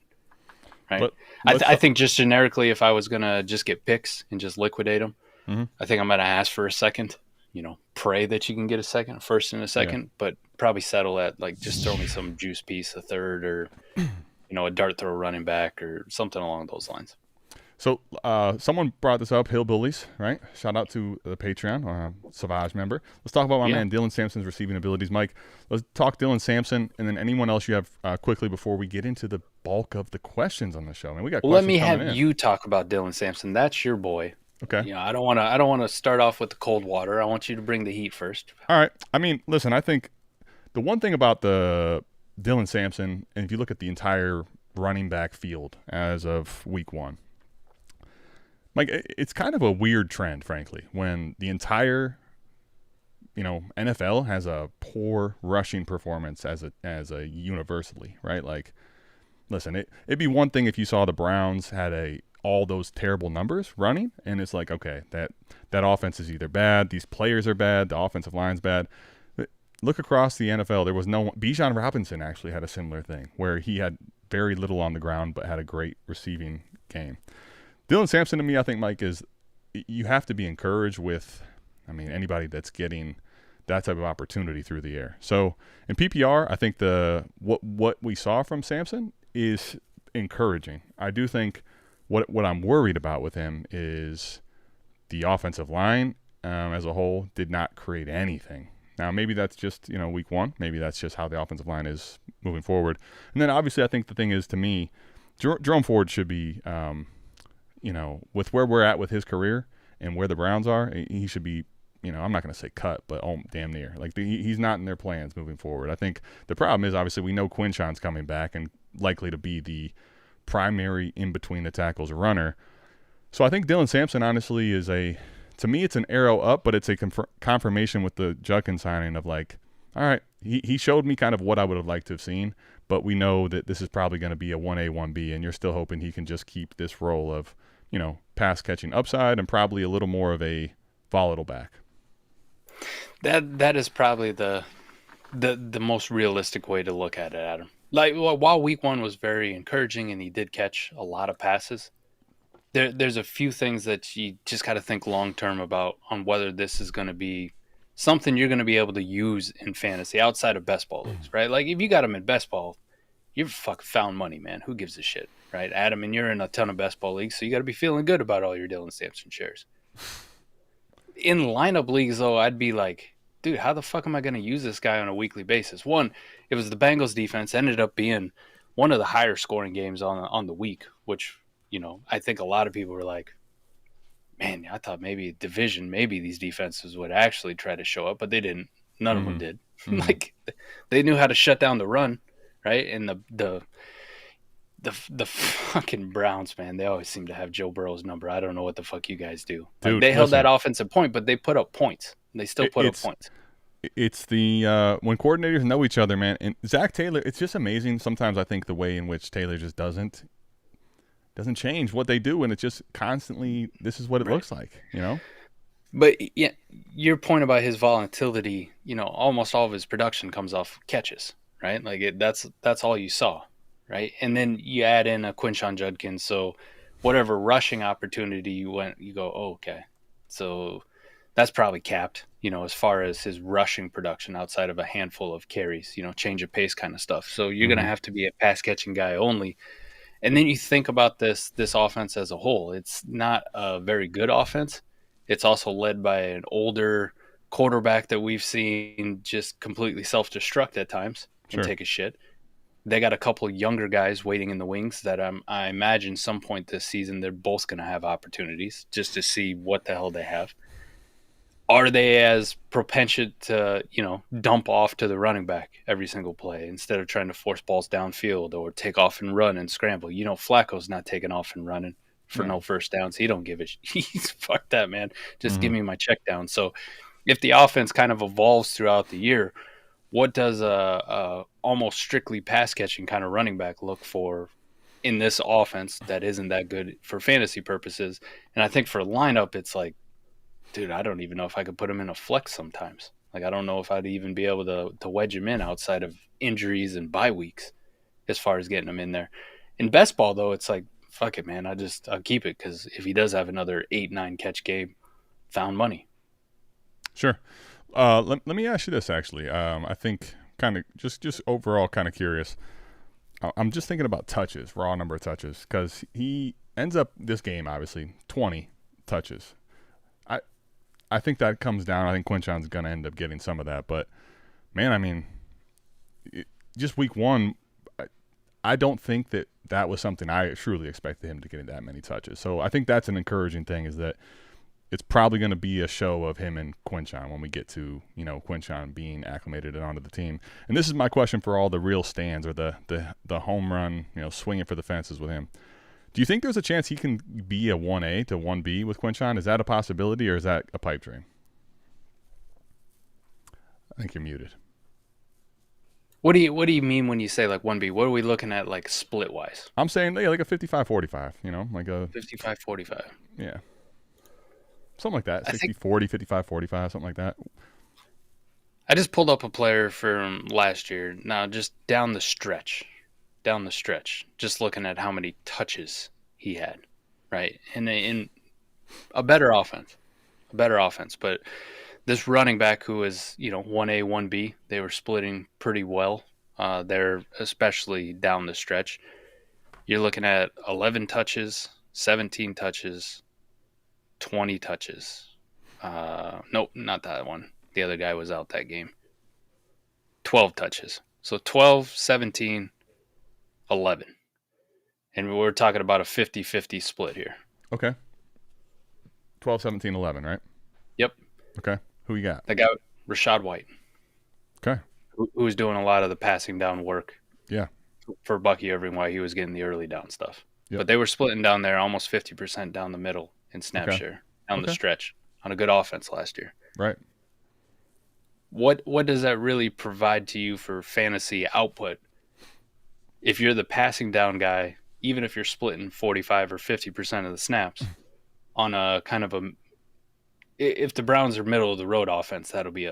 right? I think just generically, if I was going to just get picks and just liquidate them, I think I'm going to ask for a second, pray that you can get a first and a second, but probably settle at, like, just throw me some juice piece, a third, or, a dart throw running back or something along those lines. So someone brought this up, Hillbillies, right? Shout out to the Patreon, Savage member. Let's talk about my man Dylan Sampson's receiving abilities. Mike, let's talk Dylan Sampson, and then anyone else you have quickly before we get into the bulk of the questions on the show. Man, we got questions let me coming have in. You talk about Dylan Sampson. That's your boy. Okay. I don't want to start off with the cold water. I want you to bring the heat first. All right. I mean, listen, I think the one thing about the Dylan Sampson, and if you look at the entire running back field as of week 1, Mike, it's kind of a weird trend, frankly, when the entire, NFL has a poor rushing performance as a universally, right? Like, listen, it'd be one thing if you saw the Browns had all those terrible numbers running, and it's like, okay, that offense is either bad, these players are bad, the offensive line's bad. But look across the NFL, there was no one. Bijan Robinson actually had a similar thing where he had very little on the ground but had a great receiving game. Dylan Sampson, to me, I think, Mike, is you have to be encouraged with, anybody that's getting that type of opportunity through the air. So in PPR, I think what we saw from Sampson is encouraging. I do think what I'm worried about with him is the offensive line as a whole did not create anything. Now, maybe that's just, week 1. Maybe that's just how the offensive line is moving forward. And then obviously I think the thing is, to me, Jerome Ford should be with where we're at with his career and where the Browns are, he should be, I'm not going to say cut, but damn near. Like, he's not in their plans moving forward. I think the problem is, obviously, we know Quinshon's coming back and likely to be the primary in-between the tackles runner. So I think Dylan Sampson, honestly, to me, it's an arrow up, but it's a confirmation with the Judkins signing of, like, all right, he showed me kind of what I would have liked to have seen, but we know that this is probably going to be a 1A, 1B, and you're still hoping he can just keep this role of, pass catching upside and probably a little more of a volatile back. That is probably the most realistic way to look at it, Adam. Like, while week 1 was very encouraging and he did catch a lot of passes, there's a few things that you just got to think long term about on whether this is going to be something you're going to be able to use in fantasy outside of best ball leagues, right? Like, if you got him in best ball, you've fucking found money, man. Who gives a shit, right? Adam, and you're in a ton of best ball leagues, so you got to be feeling good about all your Dylan Sampson shares. In lineup leagues, though, I'd be like, dude, how the fuck am I going to use this guy on a weekly basis? One, it was the Bengals defense ended up being one of the higher scoring games on the week, which, I think a lot of people were like, man, I thought maybe division, maybe these defenses would actually try to show up, but they didn't. None of them did. Like, they knew how to shut down the run, right? And the fucking Browns, man, they always seem to have Joe Burrow's number. I don't know what the fuck you guys do. Like, Dude, they held listen, that offensive point, but they put up points. They still put up points. It's the when coordinators know each other, man. And Zach Taylor, it's just amazing. Sometimes I think the way in which Taylor just doesn't change what they do, and it's just constantly this is what it looks like, But yeah, your point about his volatility, almost all of his production comes off catches, right? Like that's all you saw, right? And then you add in a Quinshon Judkins, so whatever rushing opportunity you go, oh, okay, so that's probably capped, as far as his rushing production outside of a handful of carries, change of pace kind of stuff. So you're gonna have to be a pass catching guy only. And then you think about this offense as a whole. It's not a very good offense. It's also led by an older quarterback that we've seen just completely self-destruct at times and take a shit. They got a couple of younger guys waiting in the wings that I imagine some point this season they're both going to have opportunities just to see what the hell they have. Are they as propensive to, dump off to the running back every single play instead of trying to force balls downfield or take off and run and scramble? Flacco's not taking off and running for no first downs. He don't give a he's fuck that, man. Just give me my check down. So if the offense kind of evolves throughout the year, what does a almost strictly pass catching kind of running back look for in this offense that isn't that good for fantasy purposes? And I think for lineup, it's like, dude, I don't even know if I could put him in a flex sometimes. Like, I don't know if I'd even be able to wedge him in outside of injuries and bye weeks as far as getting him in there. In best ball, though, it's like, fuck it, man. I'll keep it because if he does have another 8-9 catch game, found money. Sure. Let me ask you this, actually. I think kind of just overall kind of curious. I'm just thinking about touches, raw number of touches, because he ends up this game, obviously, 20 touches. I think that comes down. I think Quinshon's going to end up getting some of that. But, man, I mean, just week one, I don't think that was something I truly expected him to get that many touches. So I think that's an encouraging thing, is that it's probably going to be a show of him and Quinshon when we get to, Quinshon being acclimated and onto the team. And this is my question for all the real stands or the home run, swinging for the fences with him. Do you think there's a chance he can be a 1A to 1B with Quinshon? Is that a possibility, or is that a pipe dream? I think you're muted. What do you mean when you say like 1B? What are we looking at, like, split wise? I'm saying like a 55-45, like a 55-45. Yeah. Something like that. 60-40, 55-45, something like that. I just pulled up a player from last year. Now, just down the stretch, just looking at how many touches he had, right? And in a better offense. But this running back who was, 1A, 1B, they were splitting pretty well there, especially down the stretch. You're looking at 11 touches, 17 touches, 20 touches. Nope, not that one. The other guy was out that game. 12 touches. So 12, 17, 11. And we're talking about a 50-50 split here. Okay. 12, 17, 11, right? Yep. Okay. Who you got? That guy, Rashad White. Okay. Who was doing a lot of the passing down work. Yeah. For Bucky Irving while he was getting the early down stuff. Yep. But they were splitting down there almost 50% down the middle in snap share, down the stretch on a good offense last year. Right. What does that really provide to you for fantasy output? If you're the passing down guy, even if you're splitting 45 or 50% of the snaps on a kind of if the Browns are middle of the road offense, that'll be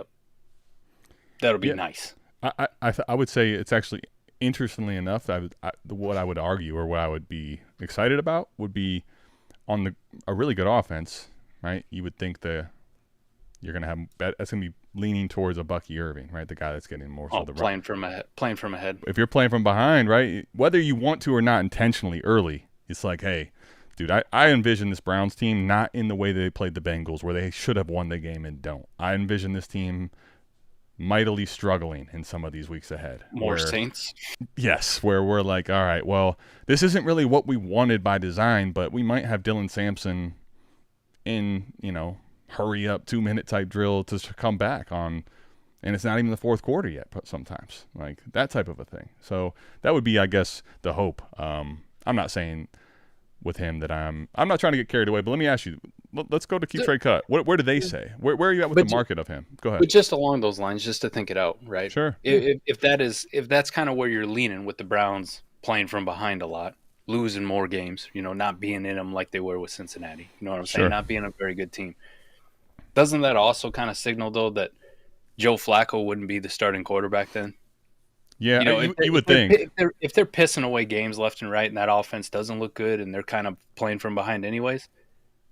nice. I would say it's actually, interestingly enough, what I would argue or what I would be excited about would be on a really good offense, right? You would think you're going to have that's going to be leaning towards a Bucky Irving, right? The guy that's getting more so the playing from ahead. If you're playing from behind, right? Whether you want to or not intentionally early, it's like, hey, dude, I envision this Browns team not in the way they played the Bengals, where they should have won the game and don't. I envision this team mightily struggling in some of these weeks ahead. More Saints? Yes, where we're like, all right, well, this isn't really what we wanted by design, but we might have Dylan Samson in, hurry up 2-minute type drill to come back on, and it's not even the fourth quarter yet sometimes, like that type of a thing. So that would be, I guess, the hope. I'm not saying with him that I'm not trying to get carried away, but let me ask you, let's go to Keep Trade Cut. Where do they say? Where are you at with the market of him? Go ahead. But just along those lines, just to think it out, right? Sure. If that's kind of where you're leaning with the Browns playing from behind a lot, losing more games, not being in them like they were with Cincinnati. You know what I'm saying? Sure. Not being a very good team. Doesn't that also kind of signal, though, that Joe Flacco wouldn't be the starting quarterback then? Yeah, you would think. If they're pissing away games left and right and that offense doesn't look good and they're kind of playing from behind anyways,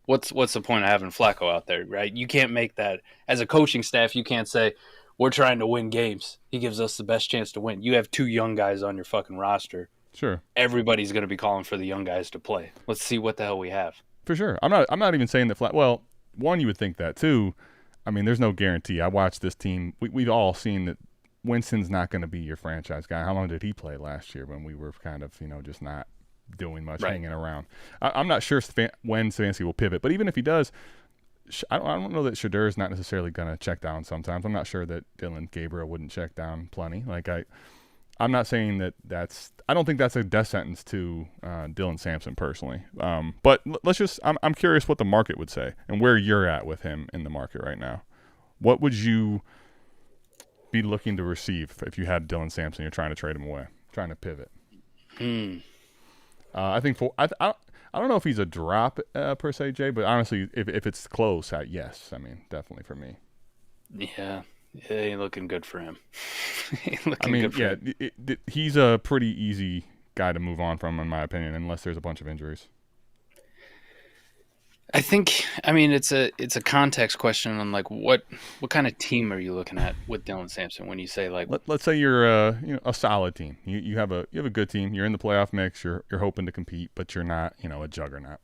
what's the point of having Flacco out there, right? You can't make that. As a coaching staff, you can't say, we're trying to win games. He gives us the best chance to win. You have 2 young guys on your fucking roster. Sure. Everybody's going to be calling for the young guys to play. Let's see what the hell we have. For sure. I'm not even saying that well, one, you would think that. Two, I mean, there's no guarantee. I watched this team. We've all seen that Winston's not going to be your franchise guy. How long did he play last year when we were kind of, just not doing much, right, hanging around? I'm not sure when Stefanski will pivot, but even if he does, I don't know that Shedeur is not necessarily going to check down sometimes. I'm not sure that Dylan Gabriel wouldn't check down plenty. Like I'm not saying I don't think that's a death sentence to Dylan Samson personally. But let's just, I'm curious what the market would say and where you're at with him in the market right now. What would you be looking to receive if you had Dylan Samson? You're trying to trade him away, trying to pivot. I think I don't know if he's a drop per se, Jay, but honestly, if it's close, yes. I mean, definitely for me. Yeah. It ain't looking good for him. He's a pretty easy guy to move on from, in my opinion, unless there's a bunch of injuries. I think, it's a context question on like what kind of team are you looking at with Dylan Samson when you say like let's say you're a solid team. You have a good team. You're in the playoff mix. You're hoping to compete, but you're not a juggernaut.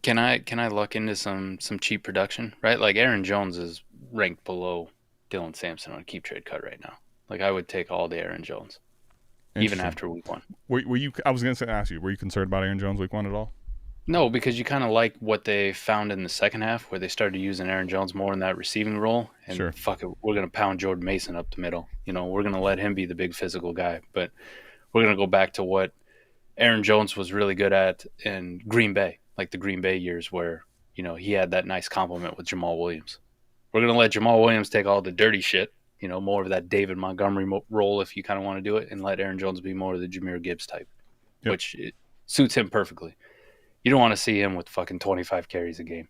Can I luck into some cheap production, right? Like Aaron Jones is ranked below Dylan Samson on Keep Trade Cut right now. Like I would take all the Aaron Jones, even after week 1. Were you? I was going to ask you, were you concerned about Aaron Jones week 1 at all? No, because you kind of like what they found in the second half, where they started using Aaron Jones more in that receiving role. And sure, fuck it, we're going to pound Jordan Mason up the middle. We're going to let him be the big physical guy, but we're going to go back to what Aaron Jones was really good at in Green Bay, like the Green Bay years, where he had that nice compliment with Jamal Williams. We're going to let Jamal Williams take all the dirty shit, more of that David Montgomery role if you kind of want to do it, and let Aaron Jones be more of the Jahmyr Gibbs type, which it suits him perfectly. You don't want to see him with fucking 25 carries a game.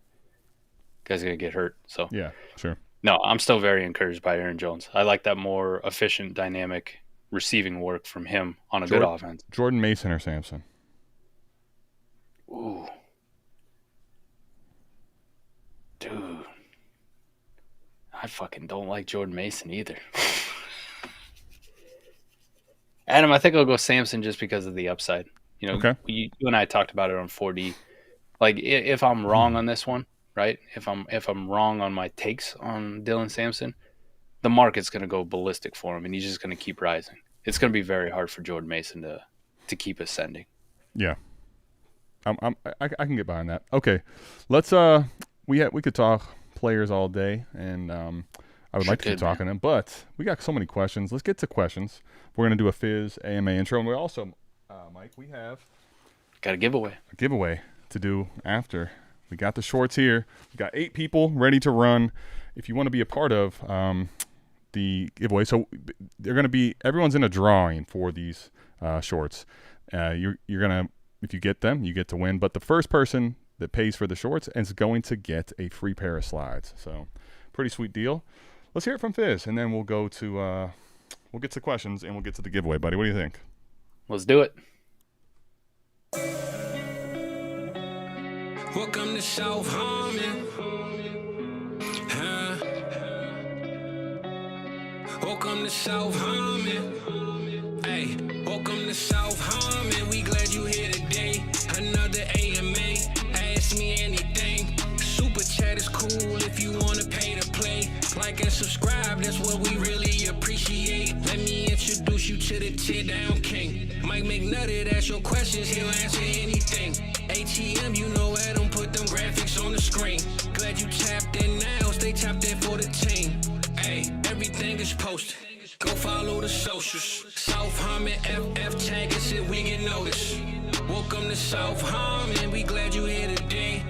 Guy's going to get hurt. So yeah, sure. No, I'm still very encouraged by Aaron Jones. I like that more efficient, dynamic receiving work from him on a good offense. Jordan Mason or Samson? Ooh. Dude. I fucking don't like Jordan Mason either. Adam, I think I'll go Samson just because of the upside. Okay. You and I talked about it on 4D. Like if I'm wrong on this one, right? If I'm wrong on my takes on Dylan Samson, the market's going to go ballistic for him, and he's just going to keep rising. It's going to be very hard for Jordan Mason to keep ascending. Yeah. I can get behind that. Okay, let's we could talk players all day, and I would like to keep talking them, but we got so many questions. Let's get to questions. We're going to do a Fizz AMA intro, and we also, Mike, we have got a giveaway to do after. We got the shorts here. We got 8 people ready to run. If you want to be a part of the giveaway, so they're going to be, everyone's in a drawing for these shorts. You're gonna, if you get them, you get to win. But the first person that pays for the shorts is going to get a free pair of slides. So pretty sweet deal. Let's hear it from Fizz, and then we'll go to we'll get to questions and we'll get to the giveaway, buddy. What do you think? Let's do it. Welcome to South Harmon. Welcome to South Harmon. Hey, welcome to South Harmon. We glad you here today. day. Another AMA, ask me anything. Super chat is cool if you wanna pay to play. Like and subscribe, that's what we really appreciate. Let me introduce you to the tear down king. Mike McNutty, ask your questions, he'll answer anything. ATM, you know I don't put them graphics on the screen. Glad you tapped in now, stay tapped in for the team. Hey, everything is posted. Go follow the socials. South Harmon FF tag us if we get noticed. Welcome to South Harmon, we glad you here today.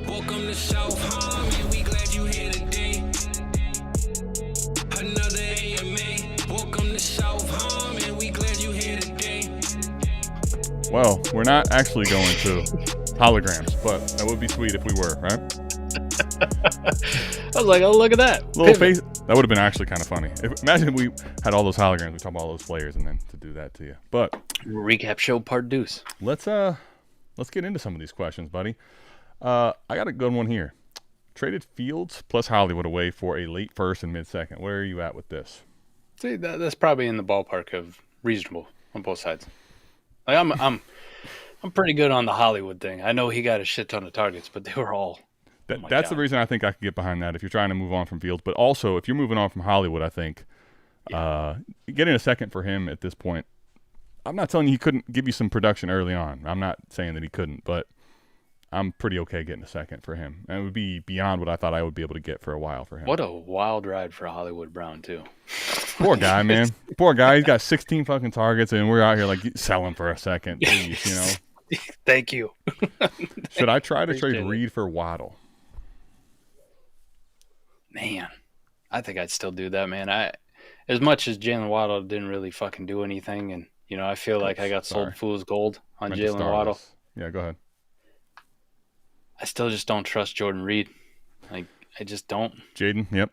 Welcome to South Harmon, we glad you here today. Another AMA, welcome to South Harmon, we glad you here today. Well, we're not actually going to holograms, but that would be sweet if we were, right? I was like, oh, look at that. Little face. That would have been actually kind of funny. Imagine if we had all those holograms, we talk about all those players, and then to do that to you. But recap show part deuce. Let's get into some of these questions, buddy. I got a good one here. Traded Fields plus Hollywood away for a late first and mid second. Where are you at with this? See, that's probably in the ballpark of reasonable on both sides. Like I'm pretty good on the Hollywood thing. I know he got a shit ton of targets, but they were all. That's the reason I think I could get behind that if you're trying to move on from Fields. But also, if you're moving on from Hollywood, I think getting a second for him at this point, I'm not telling you he couldn't give you some production early on. I'm not saying that he couldn't, but I'm pretty okay getting a second for him. And it would be beyond what I thought I would be able to get for a while for him. What a wild ride for Hollywood Brown, too. Poor guy, man. Poor guy. He's got 16 fucking targets, and we're out here like selling for a second. Please, you know. Thank you. Should I try to trade Reed for Waddle? Man, I think I'd still do that, man. As much as Jalen Waddle didn't really fucking do anything, and you know, I feel like I got sold fool's gold on Jalen Waddle. Yeah, go ahead. I still just don't trust Jordan Reed. Like, I just don't. Jaden, yep.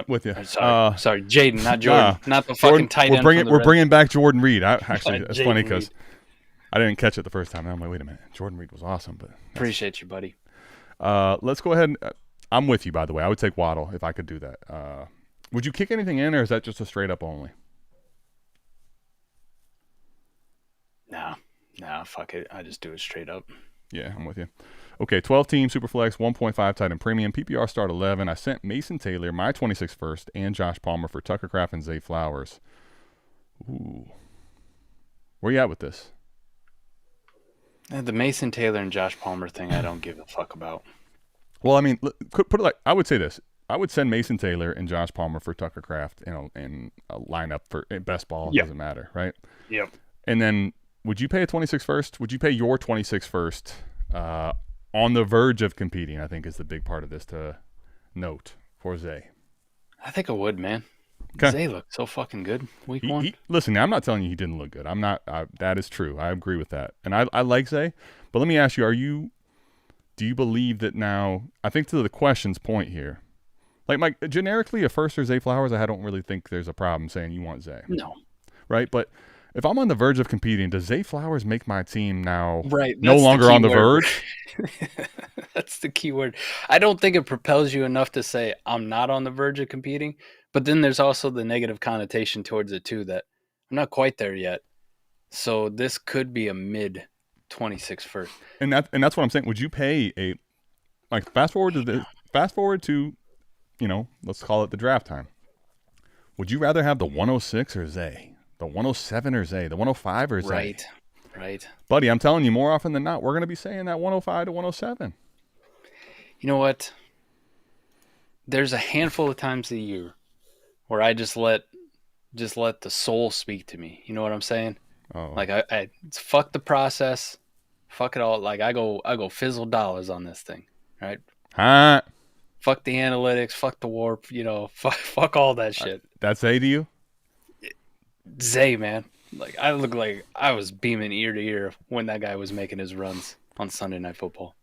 With you. Sorry, Jaden, not Jordan. Not the fucking tight end. We're bringing back Jordan Reed. Actually, it's Jaden funny because Reed. I didn't catch it the first time. And I'm like, wait a minute. Jordan Reed was awesome. But appreciate you, buddy. Let's go ahead. I'm with you, by the way. I would take Waddle if I could do that. Would you kick anything in, or is that just a straight up only? Nah, fuck it. I just do it straight up. Yeah, I'm with you. Okay, 12-team Superflex, 1.5 tight end premium, PPR start 11. I sent Mason Taylor, my 26 first, and Josh Palmer for Tucker Kraft and Zay Flowers. Ooh. Where you at with this? The Mason Taylor and Josh Palmer thing, I don't give a fuck about. Well, I mean, put it like, I would say this. I would send Mason Taylor and Josh Palmer for Tucker Kraft in a lineup for best ball. Yep. Doesn't matter, right? Yep. And then would you pay a 26 first? Would you pay your 26 first on the verge of competing, I think is the big part of this to note for Zay. I think I would, man. Okay. Zay looked so fucking good week one. Listen, I'm not telling you he didn't look good. I'm not. That is true. I agree with that. And I like Zay. But let me ask you, do you believe that now, I think to the question's point here, like Mike, generically a first or Zay Flowers, I don't really think there's a problem saying you want Zay. No. Right? But if I'm on the verge of competing, does Zay Flowers make my team now no longer on the verge? That's the key word. I don't think it propels you enough to say I'm not on the verge of competing, but then there's also the negative connotation towards it too that I'm not quite there yet. So this could be a mid 26 first. And that's what I'm saying. Would you pay fast forward to let's call it the draft time. Would you rather have the 106 or Zay? The 107 or Zay? The 105 or Zay? Right. Buddy, I'm telling you, more often than not, we're going to be saying that 105 to 107. You know what? There's a handful of times a year where I just let the soul speak to me. You know what I'm saying? Oh. Like I fuck the process, fuck it all. Like I go fizzle dollars on this thing, right? Huh? Fuck the analytics, fuck the warp, fuck all that shit. That's Zay to you? Zay, man. Like I look like I was beaming ear to ear when that guy was making his runs on Sunday Night Football.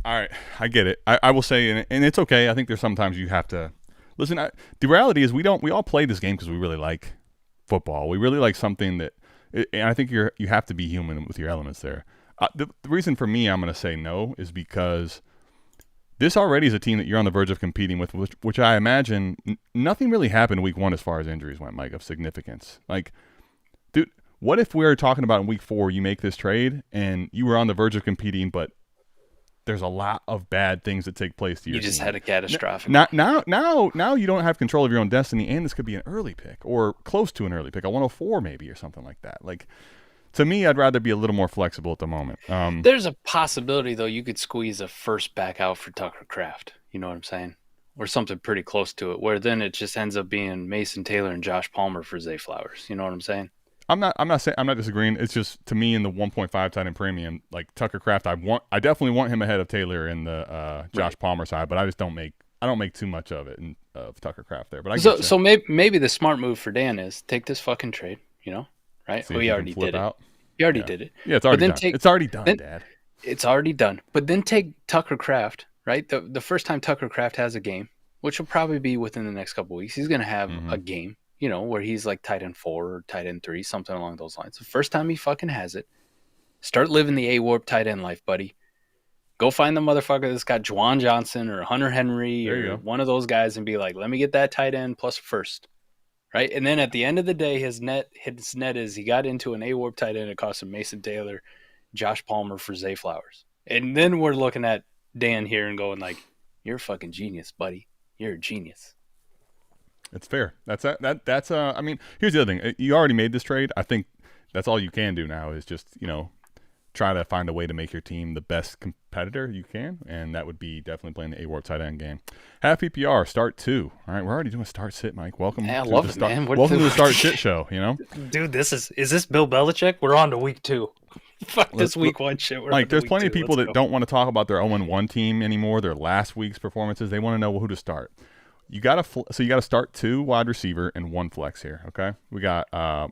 All right, I get it. I will say, and it's okay. I think there's sometimes you have to listen. The reality is we all play this game because we really like football. We really like something that, and I think you have to be human with your elements there. The reason for me I'm going to say no is because this already is a team that you're on the verge of competing with, which I imagine nothing really happened week one as far as injuries went, Mike, of significance. Like, dude, What if we're talking about in week 4, you make this trade and you were on the verge of competing, but there's a lot of bad things that take place to your team. You just had a catastrophic. Now you don't have control of your own destiny, and this could be an early pick or close to an early pick, a 104 maybe or something like that. Like, to me, I'd rather be a little more flexible at the moment. There's a possibility, though, you could squeeze a first back out for Tucker Kraft. You know what I'm saying? Or something pretty close to it, where then it just ends up being Mason Taylor and Josh Palmer for Zay Flowers. You know what I'm saying? I'm not disagreeing. It's just, to me, in the 1.5 tight end premium, like Tucker Kraft, I definitely want him ahead of Taylor in the Josh Palmer side, but I don't make too much of it of Tucker Kraft there. But so maybe the smart move for Dan is take this fucking trade, right? See he already did it. He already did it. Yeah, it's already done. It's already done, Dad. It's already done. But then take Tucker Kraft, right? The first time Tucker Kraft has a game, which will probably be within the next couple of weeks, he's going to have a game. Where he's like tight end 4 or tight end 3, something along those lines. The first time he fucking has it, start living the A-Warp tight end life, buddy. Go find the motherfucker that's got Juwan Johnson or Hunter Henry or one of those guys and be like, let me get that tight end plus first. Right? And then at the end of the day, his net is he got into an A-Warp tight end. It cost him Mason Taylor, Josh Palmer for Zay Flowers. And then we're looking at Dan here and going like, you're a fucking genius, buddy. You're a genius. It's fair. That's I mean, here's the other thing. You already made this trade. I think that's all you can do now is just, try to find a way to make your team the best competitor you can, and that would be definitely playing the A-Warp tight end game. Half PPR, start 2. All right, we're already doing start sit, Mike. Welcome. Yeah, I love it, man. Welcome to the start sit show, Dude, is this Bill Belichick? We're on to week 2. Fuck this week 1 shit. Mike, there's plenty of people that don't want to talk about their 0-1 team anymore, their last week's performances. They want to know who to start. You got to start 2 wide receiver and 1 flex here, okay? We got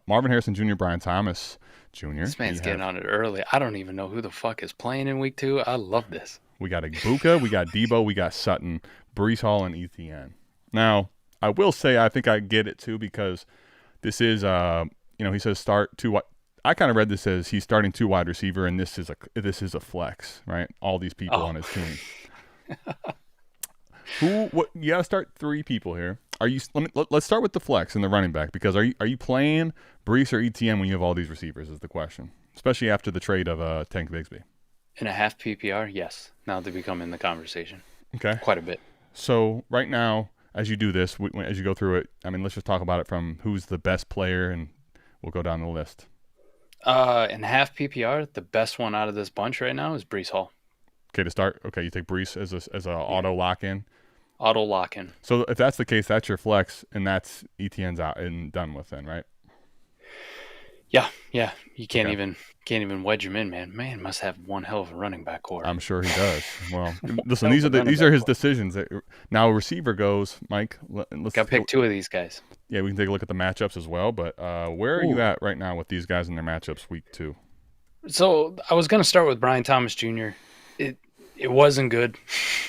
Marvin Harrison Jr., Brian Thomas Jr. This man's getting on it early. I don't even know who the fuck is playing in week 2. I love this. We got Ibuka, we got Debo, we got Sutton, Breece Hall, and ETN. Now, I will say I think I get it too because this is, he says start 2. I kind of read this as he's starting 2 wide receiver, and this is a flex, right? All these people on his team. You got to start 3 people here. Let's start with the flex and the running back because are you playing Breece or ETN when you have all these receivers is the question, especially after the trade of Tank Bigsby. In a half PPR, yes. Now they become in the conversation. Okay. Quite a bit. So right now, as you do this, as you go through it, I mean, let's just talk about it from who's the best player, and we'll go down the list. In half PPR, the best one out of this bunch right now is Breece Hall. Okay, to start. Okay, you take Breece as a auto lock-in. Auto lock-in. So if that's the case, that's your flex, and that's ETN's out and done with then, right? Yeah. You can't even wedge him in, man. Man must have one hell of a running back core. I'm sure he does. Well, listen, these are his decisions. Now a receiver goes, Mike. Let's got to pick 2 of these guys. Yeah, we can take a look at the matchups as well. But where are you at right now with these guys in their matchups week 2? So I was going to start with Brian Thomas Jr. It wasn't good.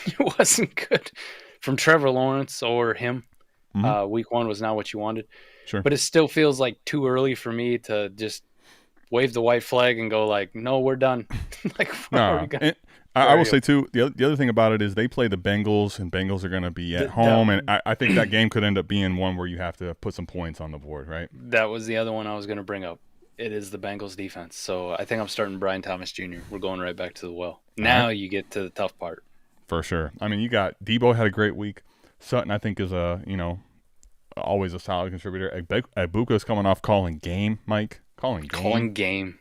It wasn't good. From Trevor Lawrence or him, week 1 was not what you wanted. Sure. But it still feels like too early for me to just wave the white flag and go like, no, we're done. I will say, too, the other thing about it is they play the Bengals, and Bengals are going to be at home. And I think that game could end up being one where you have to put some points on the board, right? That was the other one I was going to bring up. It is the Bengals defense. So I think I'm starting Brian Thomas Jr. We're going right back to the well. Now you get to the tough part. For sure. I mean, you got Debo had a great week. Sutton, I think, is always a solid contributor. Ibuka's coming off calling game, Mike. Calling game.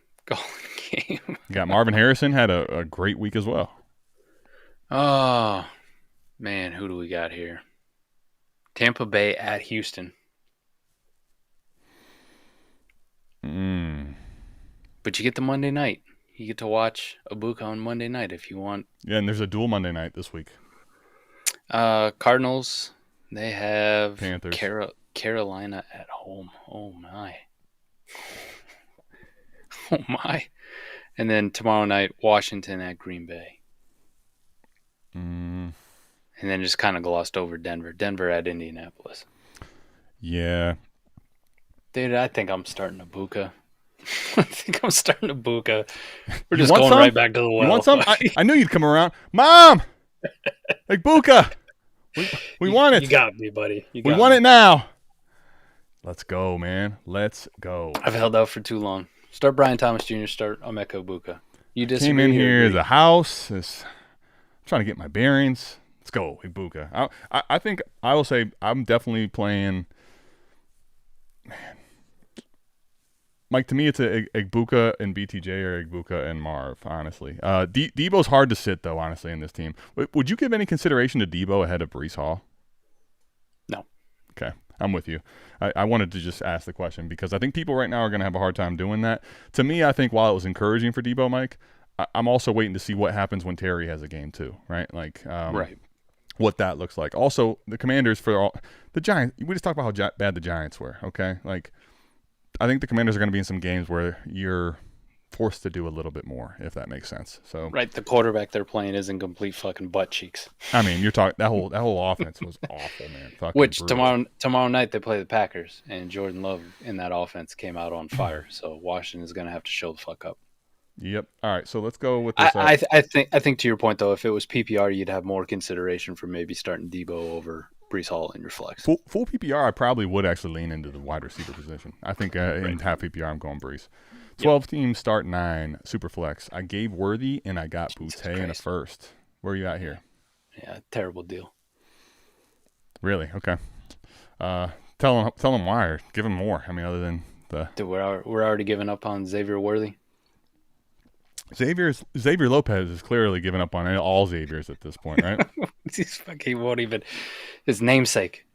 You got Marvin Harrison had a great week as well. Oh, man, who do we got here? Tampa Bay at Houston. But you get the Monday night. You get to watch Ibuka on Monday night if you want. Yeah, and there's a dual Monday night this week. Cardinals, they have Panthers. Carolina at home. Oh, my. Oh, my. And then tomorrow night, Washington at Green Bay. And then just kind of glossed over Denver. Denver at Indianapolis. Yeah. Dude, I think I'm starting Ibuka. We're just going right back to the well. You want some? I knew you'd come around. Mom! Ibuka! We want it. You got me, buddy. We want it now. Let's go, man. Let's go. I've held out for too long. Start Brian Thomas Jr., start Emeka Egbuka. You disagree? Came in here, agree? the house. I'm trying to get my bearings. Let's go, Egbuka. I think I will say I'm definitely playing. Man, Mike, to me, it's a Egbuka and BTJ or Egbuka and Marv, honestly. Debo's hard to sit, though, honestly, in this team. Would you give any consideration to Debo ahead of Breece Hall? No. Okay, I'm with you. I wanted to just ask the question because I think people right now are going to have a hard time doing that. To me, I think while it was encouraging for Debo, Mike, I'm also waiting to see what happens when Terry has a game too, right? Like, right. What that looks like. Also, the Commanders the Giants. We just talked about how bad the Giants were. Okay, like I think the Commanders are going to be in some games where you're forced to do a little bit more, if that makes sense. So right, the quarterback they're playing is in complete fucking butt cheeks. I mean, you're talking that whole offense was awful, man. Fucking Which brutal. tomorrow night they play the Packers, and Jordan Love in that offense came out on fire. So Washington is going to have to show the fuck up. Yep. All right, so let's go with this. I think to your point though, if it was PPR, you'd have more consideration for maybe starting Debo over Breece Hall in your flex. Full PPR, I probably would actually lean into the wide receiver position. I think in half PPR, I'm going Breece. 12 teams start 9 super flex. I gave Worthy and I got Boutte in a first. Where are you at here? Yeah, terrible deal. Really? Okay. Tell him why or give him more. I mean, other than the Dude, we're already giving up on Xavier Worthy. Xavier Lopez is clearly giving up on all Xaviers at this point, right? He won't even his namesake.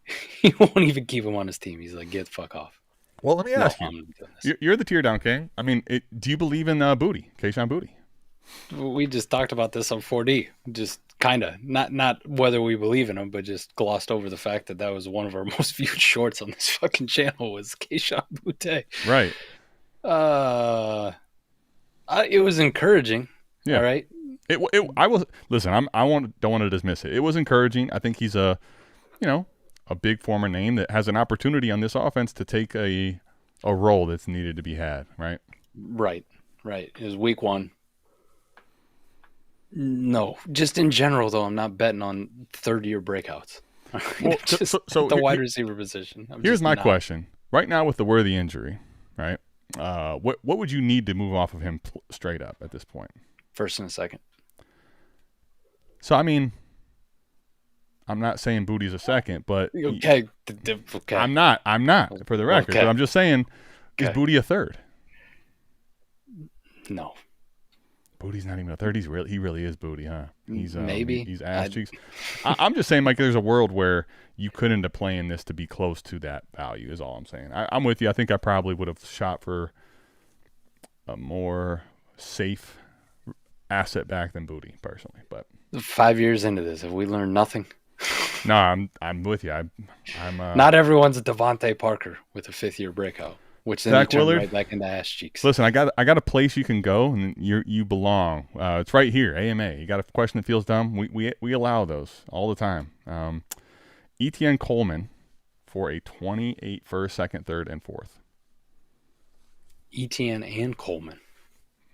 He won't even keep him on his team. He's like, get the fuck off. Well, let me ask you. You're the tear down king. I mean, do you believe in Booty, Keyshawn Booty? We just talked about this on 4D. Just kind of not whether we believe in him, but just glossed over the fact that was one of our most viewed shorts on this fucking channel was Keyshawn Boutte. Right. It was encouraging. Yeah. All right. I was listen. Don't want to dismiss it. It was encouraging. I think he's a big former name that has an opportunity on this offense to take a role that's needed to be had. Right. Right. It was week 1. No, just in general though, I'm not betting on third-year breakouts. Well, so the wide receiver position. Here's my question. Right now with the Worthy injury, right? What would you need to move off of him straight up at this point? First and a second. So I mean, I'm not saying Booty's a second, but okay. I'm not for the record. Okay. But I'm just saying, is Booty a third? No. Booty's not even a third. He really is Booty, huh? He's maybe he's ass cheeks. I'm just saying, like, there's a world where you could end up playing this to be close to that value. Is all I'm saying. I'm with you. I think I probably would have shot for a more safe asset back than Booty personally. But 5 years into this, have we learned nothing? No, I'm with you. I'm not everyone's a Devontae Parker with a 5th-year breakout. Which then Zach you turn Willard? right back into ass cheeks. Listen, I got a place you can go, and you belong. It's right here, AMA. You got a question that feels dumb? We allow those all the time. ETN and Coleman for a 28 first, second, third, and fourth. ETN and Coleman.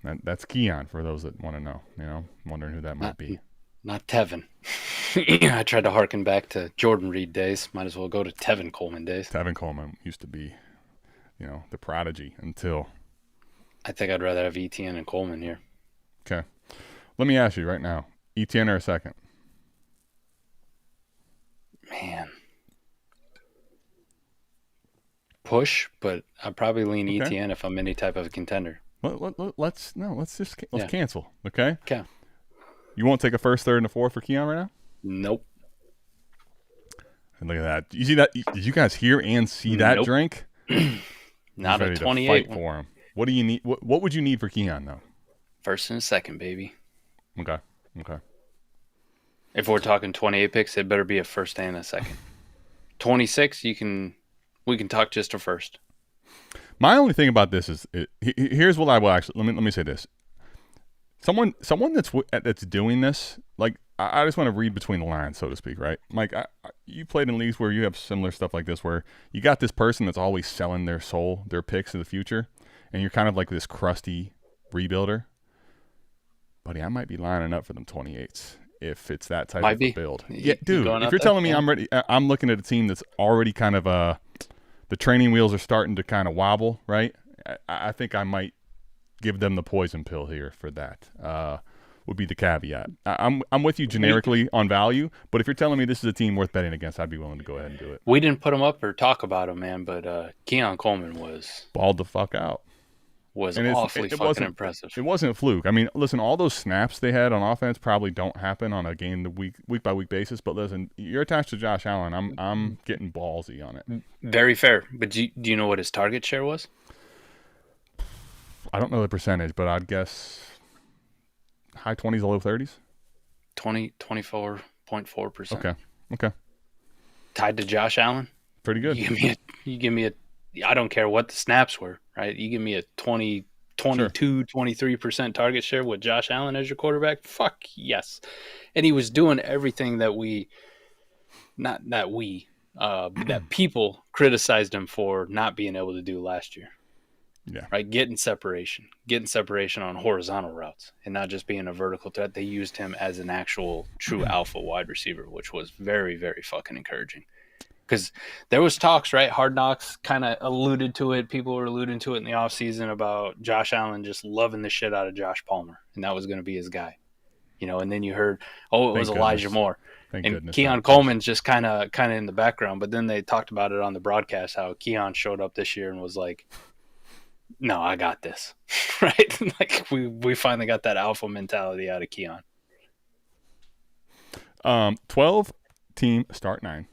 That's Keon for those that want to know. Wondering who that might be. Not Tevin. I tried to harken back to Jordan Reed days. Might as well go to Tevin Coleman days. Tevin Coleman used to be, the prodigy until. I think I'd rather have ETN and Coleman here. Okay. Let me ask you right now. ETN or a second? Man. Push, but I'd probably lean ETN if I'm any type of a contender. Let's cancel. Okay. Okay. You won't take a first, third, and a fourth for Keon right now? Nope. And look at that. You see that? Did you guys hear and see that drink? Not a 28 fight for him. What do you need? What would you need for Keon though? First and a second, baby. Okay. If we're talking 28 picks, it better be a first and a second. 26, we can talk just a first. My only thing about this is here's what I will actually let me say this. Someone that's doing this, like I just want to read between the lines, so to speak, right? Mike, you played in leagues where you have similar stuff like this, where you got this person that's always selling their soul, their picks in the future, and you're kind of like this crusty rebuilder. Buddy, I might be lining up for them 28s if it's that type of build. Yeah, dude. If you're telling me I'm ready, I'm looking at a team that's already kind of the training wheels are starting to kind of wobble, right? I think I might give them the poison pill here for that. Would be the caveat. I'm with you generically on value, but if you're telling me this is a team worth betting against, I'd be willing to go ahead and do it. We didn't put him up or talk about him, man, but Keon Coleman was balled the fuck out. Awfully fucking impressive. It wasn't a fluke. I mean, listen, all those snaps they had on offense probably don't happen on a week by week basis. But listen, you're attached to Josh Allen. I'm getting ballsy on it. Very fair. But do you know what his target share was? I don't know the percentage, but I'd guess high 20s, low 30s. 24.4%. Okay. Tied to Josh Allen. Pretty good. You give me a. I don't care what the snaps were, right? You give me a 22, 23% target share with Josh Allen as your quarterback. Fuck yes. And he was doing everything that that people criticized him for not being able to do last year. Yeah. Right. Getting separation on horizontal routes and not just being a vertical threat. They used him as an actual true alpha wide receiver, which was very, very fucking encouraging. Because there was talks, right? Hard Knocks kind of alluded to it. People were alluding to it in the offseason about Josh Allen just loving the shit out of Josh Palmer, and that was going to be his guy. And then you heard, it was Elijah Moore. And Keon Coleman's just kind of in the background. But then they talked about it on the broadcast, how Keon showed up this year and was like, no, I got this, right? Like we finally got that alpha mentality out of Keon. 12-team start 9.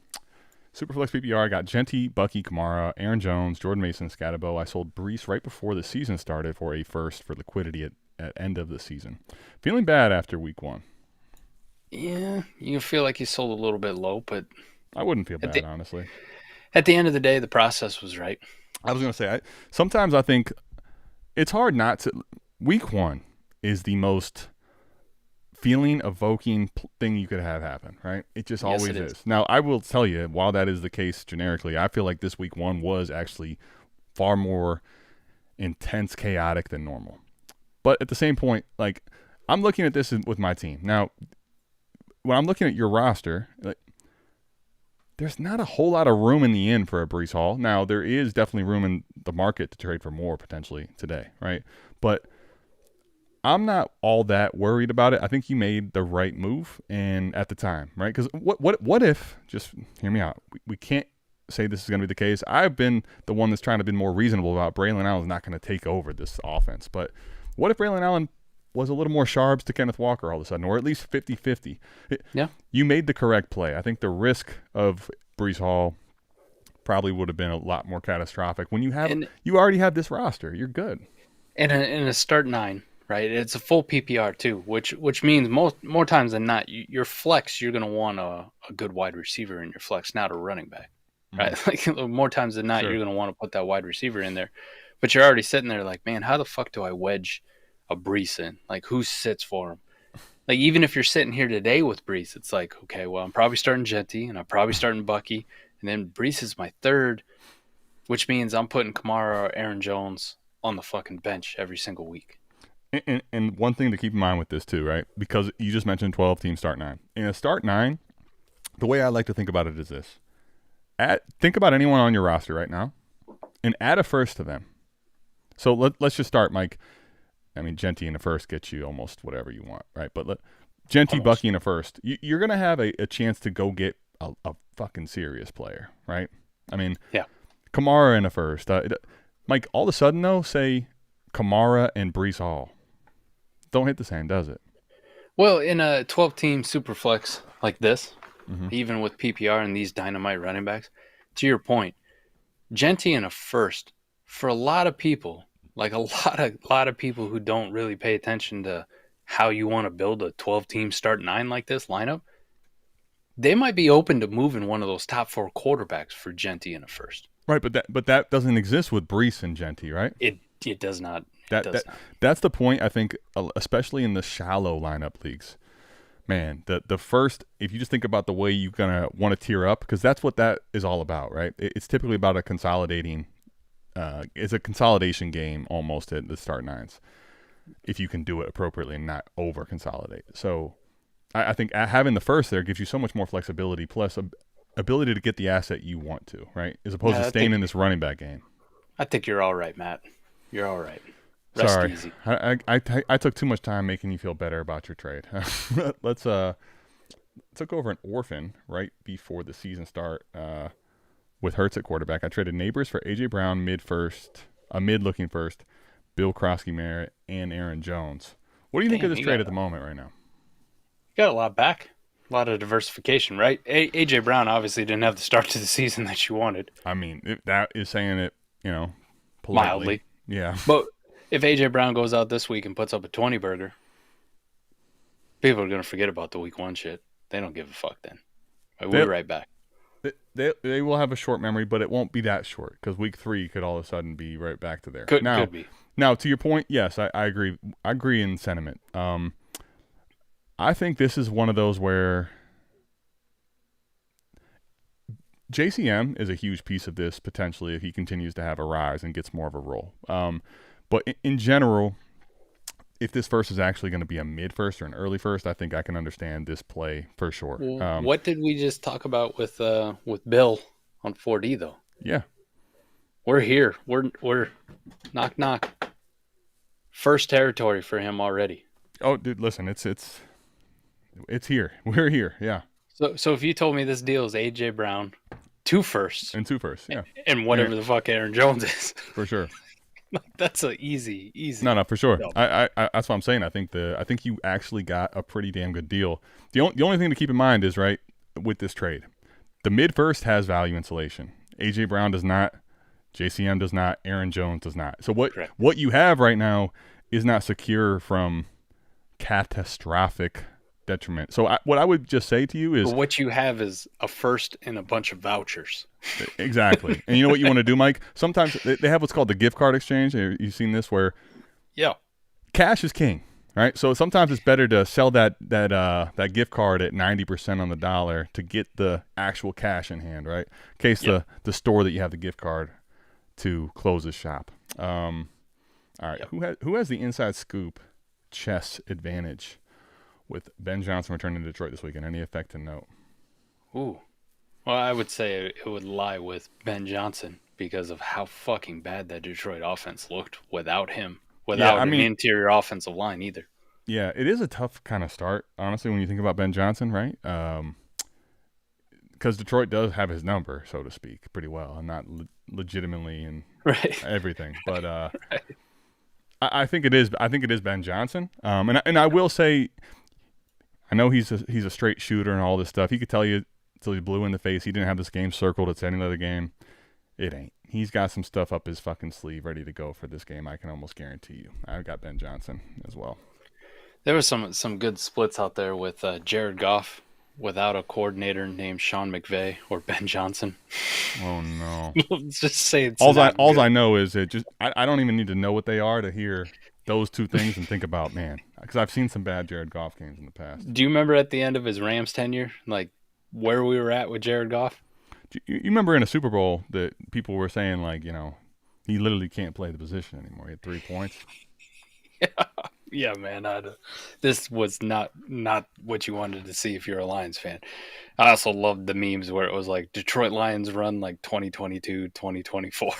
Superflex PPR, I got Genty, Bucky, Kamara, Aaron Jones, Jordan Mason, Scatabo. I sold Breece right before the season started for a first for liquidity at end of the season. Feeling bad after week 1. Yeah, you feel like you sold a little bit low, but I wouldn't feel bad, honestly. At the end of the day, the process was right. I was going to say, sometimes I think it's hard not to. Week 1 is the most feeling-evoking thing you could have happen, right? It just always is. Now, I will tell you, while that is the case generically, I feel like this week 1 was actually far more intense, chaotic than normal. But at the same point, like, I'm looking at this with my team. Now, when I'm looking at your roster, like, there's not a whole lot of room in the end for a Breece Hall. Now, there is definitely room in the market to trade for more potentially today, right? But I'm not all that worried about it. I think you made the right move and at the time, right? Because what if, just hear me out, we can't say this is going to be the case. I've been the one that's trying to be more reasonable about Braylon Allen's not going to take over this offense. But what if Braylon Allen was a little more Sharps to Kenneth Walker all of a sudden, or at least 50-50? Yeah. You made the correct play. I think the risk of Breece Hall probably would have been a lot more catastrophic. When you already have this roster, you're good. And in a start 9, right? It's a full PPR too, which means more times than not, your flex, you're going to want a good wide receiver in your flex, not a running back, right? Mm-hmm. Like more times than not, You're going to want to put that wide receiver in there. But you're already sitting there like, man, how the fuck do I wedge a Breece in? Like, who sits for him? Like, even if you're sitting here today with Breece, it's like, okay, well, I'm probably starting Genty, and I'm probably starting Bucky, and then Breece is my third, which means I'm putting Kamara or Aaron Jones on the fucking bench every single week. And one thing to keep in mind with this too, right? Because you just mentioned 12-team start 9. In a start 9, the way I like to think about it is this. Think about anyone on your roster right now and add a first to them. So let's just start, Mike. I mean, Genty in a first gets you almost whatever you want, right? But Genty, Bucky in a first. You're going to have a chance to go get a fucking serious player, right? I mean, yeah. Kamara in a first. Mike, all of a sudden, though, say Kamara and Breece Hall. Don't hit the same, does it? Well, in a 12-team super flex like this, even with PPR and these dynamite running backs, to your point, Genty in a first, for a lot of people, like a lot of people who don't really pay attention to how you want to build a 12-team start 9 like this lineup, they might be open to moving one of those top 4 quarterbacks for Genty in a first. Right, but that doesn't exist with Breece and Genty, right? It does not. That's the point, I think, especially in the shallow lineup leagues. Man, the first, if you just think about the way you're going to want to tier up, because that's what that is all about, right? It's typically about it's a consolidation game almost at the start 9s, if you can do it appropriately and not over-consolidate. So I think having the first there gives you so much more flexibility, plus ability to get the asset you want to, right? As opposed to I staying think- in this running back game. I think you're all right, Matt. You're all right. Rest Sorry, easy. I took too much time making you feel better about your trade. Let's took over an orphan right before the season start with Hurts at quarterback. I traded Neighbors for A.J. Brown mid-looking first, Bill Krosky-Merritt, and Aaron Jones. What do you think of this trade at the moment right now? You got a lot back. A lot of diversification, right? A.J. Brown obviously didn't have the start to the season that you wanted. I mean, that is saying it, politely. Mildly. Yeah. But if A.J. Brown goes out this week and puts up a 20-burger, people are going to forget about the week 1 shit. They don't give a fuck then. We'll be right back. They will have a short memory, but it won't be that short because week 3 could all of a sudden be right back to there. Could be. Now, to your point, yes, I agree. I agree in sentiment. I think this is one of those where JCM is a huge piece of this potentially if he continues to have a rise and gets more of a role. But in general, if this first is actually going to be a mid-first or an early first, I think I can understand this play for sure. What did we just talk about with Bill on 4D though? Yeah, we're here. We're knock knock. First territory for him already. Oh, dude, listen, it's here. We're here. Yeah. So if you told me this deal is A.J. Brown, 2 firsts. And 2 firsts, yeah. And whatever the fuck Aaron Jones is. For sure. That's a easy. No, for sure. No. I that's what I'm saying. I think you actually got a pretty damn good deal. The only thing to keep in mind is, right, with this trade, the mid first has value insulation. A.J. Brown does not. JCM does not. Aaron Jones does not. So what you have right now is not secure from catastrophic detriment. So what I would just say to you is, but what you have is a first and a bunch of vouchers. Exactly. And you know what you want to do, Mike? Sometimes they have what's called the gift card exchange. You've seen this where cash is king, right? So sometimes it's better to sell that gift card at 90% on the dollar to get the actual cash in hand, right? In case the store that you have the gift card to closes shop. All right. Who has the inside scoop chess advantage with Ben Johnson returning to Detroit this weekend? Any effect to note? Ooh. Well, I would say it would lie with Ben Johnson because of how fucking bad that Detroit offense looked without him. Without an interior offensive line either. Yeah, it is a tough kind of start, honestly, when you think about Ben Johnson, right? Because Detroit does have his number, so to speak, pretty well, and not legitimately and everything. But right. I think it is. I think it is Ben Johnson. And I will say, I know he's a straight shooter and all this stuff. He could tell you till he's blue in the face. He didn't have this game circled. It's any other game. It ain't. He's got some stuff up his fucking sleeve ready to go for this game. I can almost guarantee you. I've got Ben Johnson as well. There was some good splits out there with Jared Goff without a coordinator named Sean McVay or Ben Johnson. Oh no! Let's just say it's all I know is it just I don't even need to know what they are to hear those two things and think about, man, because I've seen some bad Jared Goff games in the past. Do you remember at the end of his Rams tenure, like where we were at with Jared Goff? You remember in a Super Bowl that people were saying, like, he literally can't play the position anymore. He had 3 points. Yeah, man. This was not what you wanted to see if you're a Lions fan. I also loved the memes where it was like Detroit Lions run like 2022, 2024.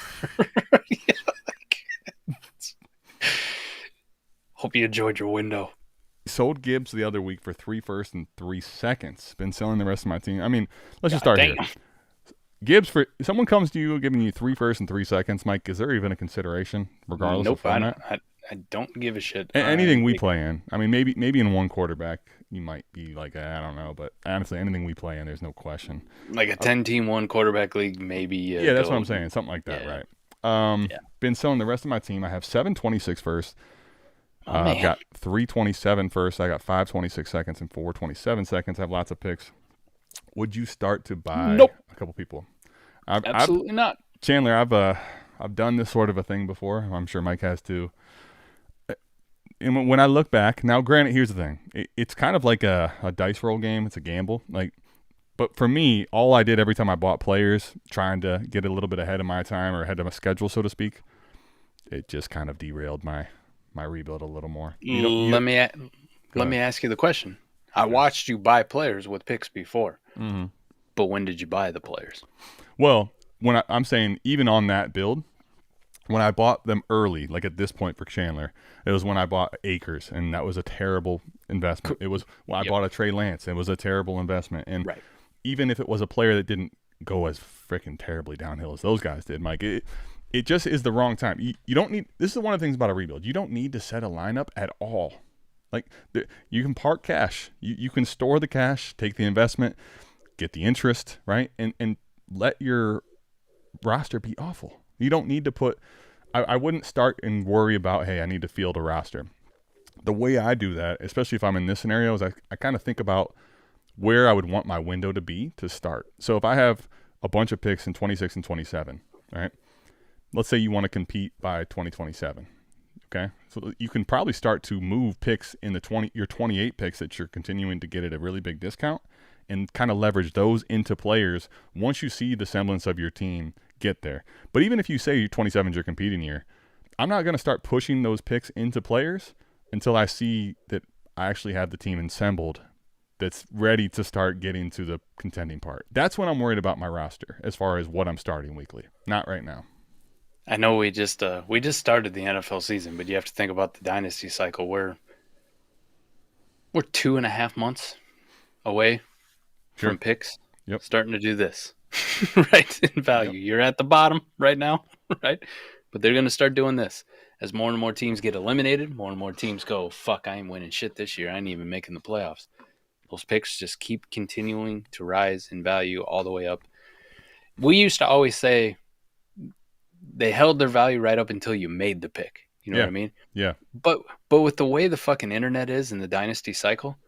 Hope you enjoyed your window. Sold Gibbs the other week for 3 firsts and 3 seconds. Been selling the rest of my team. I mean, let's just start here. Gibbs, for someone comes to you giving you 3 firsts and 3 seconds, Mike, is there even a consideration regardless of format? I don't give a shit. Anything we play in. I mean, maybe in one quarterback you might be like, I don't know, but honestly, anything we play in, there's no question. Like a 10-team one quarterback league, maybe. Yeah, that's what I'm saying. Something like that, right? Been selling the rest of my team. I have 726 firsts. I've got 327 firsts. I got 526 seconds and 427 seconds. I have lots of picks. Would you start to buy a couple people? Absolutely not. Chandler, I've done this sort of a thing before. I'm sure Mike has too. And when I look back, now granted, here's the thing. It's kind of like a dice roll game. It's a gamble. But for me, all I did every time I bought players, trying to get a little bit ahead of my time or ahead of my schedule, so to speak, it just kind of derailed my rebuild a little more. Let me ask you the question. I watched you buy players with picks before. Mm-hmm. But when did you buy the players? Well, when I'm saying even on that build, when I bought them early, like at this point for Chandler, it was when I bought Akers, and that was a terrible investment. It was when I bought a Trey Lance. It was a terrible investment. And even if it was a player that didn't go as freaking terribly downhill as those guys did, Mike, it just is the wrong time. You don't need – this is one of the things about a rebuild. You don't need to set a lineup at all. Like, you can park cash. You can store the cash, take the investment, get the interest, right, and let your roster be awful. You don't need to put – I wouldn't start and worry about, hey, I need to field a roster. The way I do that, especially if I'm in this scenario, is I kind of think about where I would want my window to be to start. So if I have a bunch of picks in 26 and 27, right, let's say you want to compete by 2027, okay? So you can probably start to move picks in your 28 picks that you're continuing to get at a really big discount and kind of leverage those into players once you see the semblance of your team get there. But even if you say 27 is your competing year, I'm not going to start pushing those picks into players until I see that I actually have the team assembled that's ready to start getting to the contending part. That's when I'm worried about my roster as far as what I'm starting weekly. Not right now. I know we just started the NFL season, but you have to think about the dynasty cycle. We're 2.5 months away from picks. Yep. Starting to do this, right, in value. Yep. You're at the bottom right now, right? But they're going to start doing this. As more and more teams get eliminated, more and more teams go, fuck, I ain't winning shit this year. I ain't even making the playoffs. Those picks just keep continuing to rise in value all the way up. We used to always say they held their value right up until you made the pick. You know what I mean? Yeah. But with the way the fucking internet is in the dynasty cycle,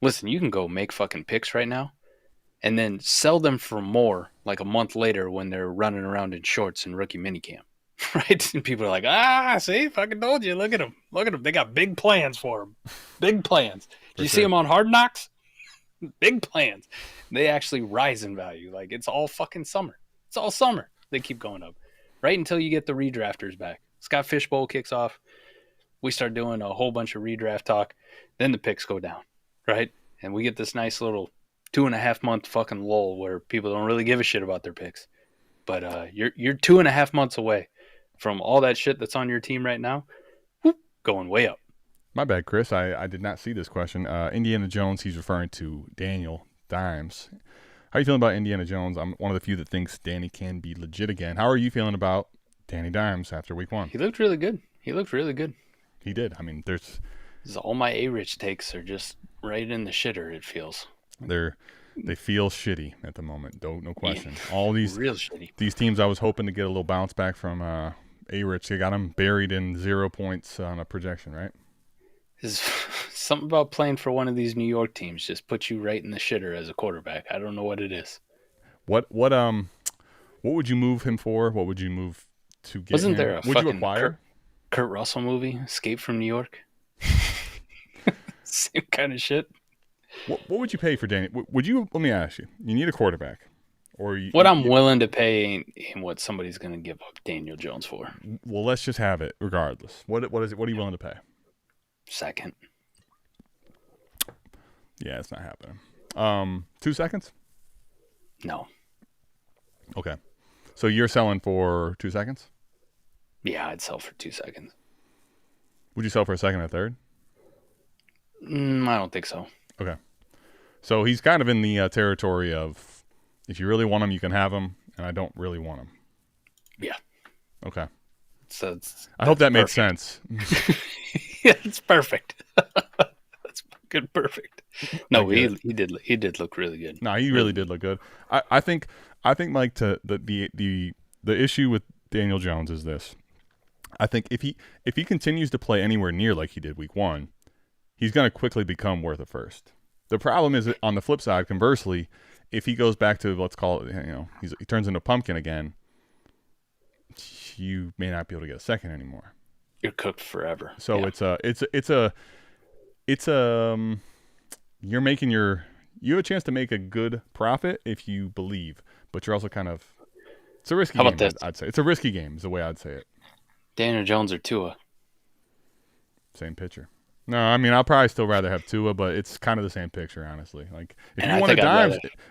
listen, you can go make fucking picks right now and then sell them for more like a month later when they're running around in shorts and rookie minicamp. Right? And people are like, see, fucking told you. Look at them. Look at them. They got big plans for them. Big plans. Did you see them on Hard Knocks? Big plans. They actually rise in value. Like, it's all fucking summer. It's all summer. They keep going up. Right until you get the redrafters back. Scott Fishbowl kicks off. We start doing a whole bunch of redraft talk. Then the picks go down. Right? And we get this nice little 2.5 month fucking lull where people don't really give a shit about their picks. But you're 2.5 months away from all that shit that's on your team right now, going way up. My bad, Chris. I did not see this question. Indiana Jones, he's referring to Daniel Dimes. How are you feeling about Indiana Jones? I'm one of the few that thinks Danny can be legit again. How are you feeling about Danny Dimes after week 1? He looked really good. He did. I mean, all my A-Rich takes are just right in the shitter, it feels. They feel shitty at the moment, no question. All these real shitty. These teams I was hoping to get a little bounce back from A-Rich, they got them buried in 0 points on a projection, right? Is something about playing for one of these New York teams just puts you right in the shitter as a quarterback. I don't know what it is. What would you move him for? What would you move to get? Wasn't there a would you acquire Kurt Russell movie, Escape from New York? Same kind of shit. What would you pay for Danny? Would you? Let me ask you. You need a quarterback, or I'm willing to pay and what somebody's going to give up Daniel Jones for. Well, let's just have it regardless. What is it? What are you willing to pay? Second. Yeah, it's not happening. 2 seconds? No. Okay. So you're selling for 2 seconds? Yeah, I'd sell for 2 seconds. Would you sell for a second and a third? I don't think so. Okay. So he's kind of in the territory of if you really want him, you can have him, and I don't really want him. Yeah. Okay. So I hope that made sense. Yeah, it's perfect. That's fucking perfect. No, he did look really good. No, he really did look good. I think Mike, the issue with Daniel Jones is this. I think if he continues to play anywhere near like he did week 1, he's going to quickly become worth a first. The problem is that on the flip side, conversely, if he goes back to, let's call it, he turns into a pumpkin again, you may not be able to get a second anymore. You're cooked forever. So yeah. You have a chance to make a good profit if you believe, but you're also it's a risky game. I'd say it's a risky game is the way I'd say it. Daniel Jones or Tua? Same pitcher. No, I mean I'll probably still rather have Tua, but it's kind of the same picture, honestly. Like And I think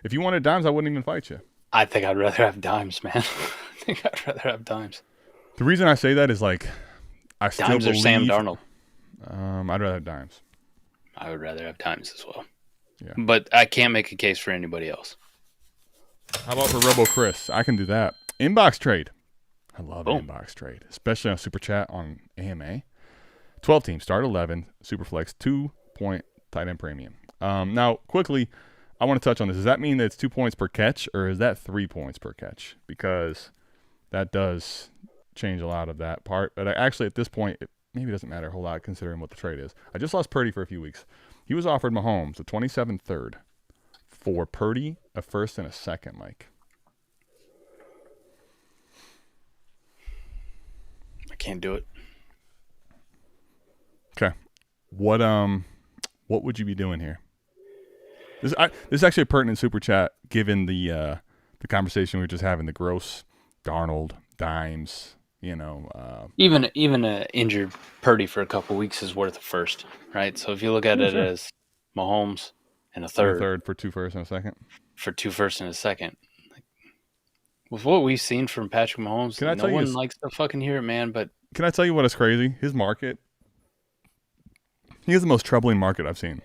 if you wanted dimes, I wouldn't even fight you. I think I'd rather have dimes, man. I think I'd rather have dimes. The reason I say that is like I still Dimes believe or Sam Darnold. I'd rather have dimes. I would rather have dimes as well. Yeah. But I can't make a case for anybody else. How about for Robo Chris? I can do that. Inbox trade. I love Boom. inbox trade, especially on Super Chat on AMA. 12 teams, start 11, Superflex, 2-point tight end premium. Now, quickly, I want to touch on this. Does that mean that it's 2 points per catch, or is that 3 points per catch? Because that does change a lot of that part. But actually, at this point, it maybe doesn't matter a whole lot considering what the trade is. I just lost Purdy for a few weeks. He was offered Mahomes, a 27th third, for Purdy, a first and a second, Mike. I can't do it. Okay. What would you be doing here? This is actually a pertinent super chat given the conversation we were just having, the gross Darnold dimes, Even an injured Purdy for a couple weeks is worth a first, right? So if you look at it as Mahomes and a third for 2 firsts and a second. For 2 firsts and a second. With what we've seen from Patrick Mahomes, no one likes to fucking hear it, man. But can I tell you what is crazy? His market. He has the most troubling market I've seen.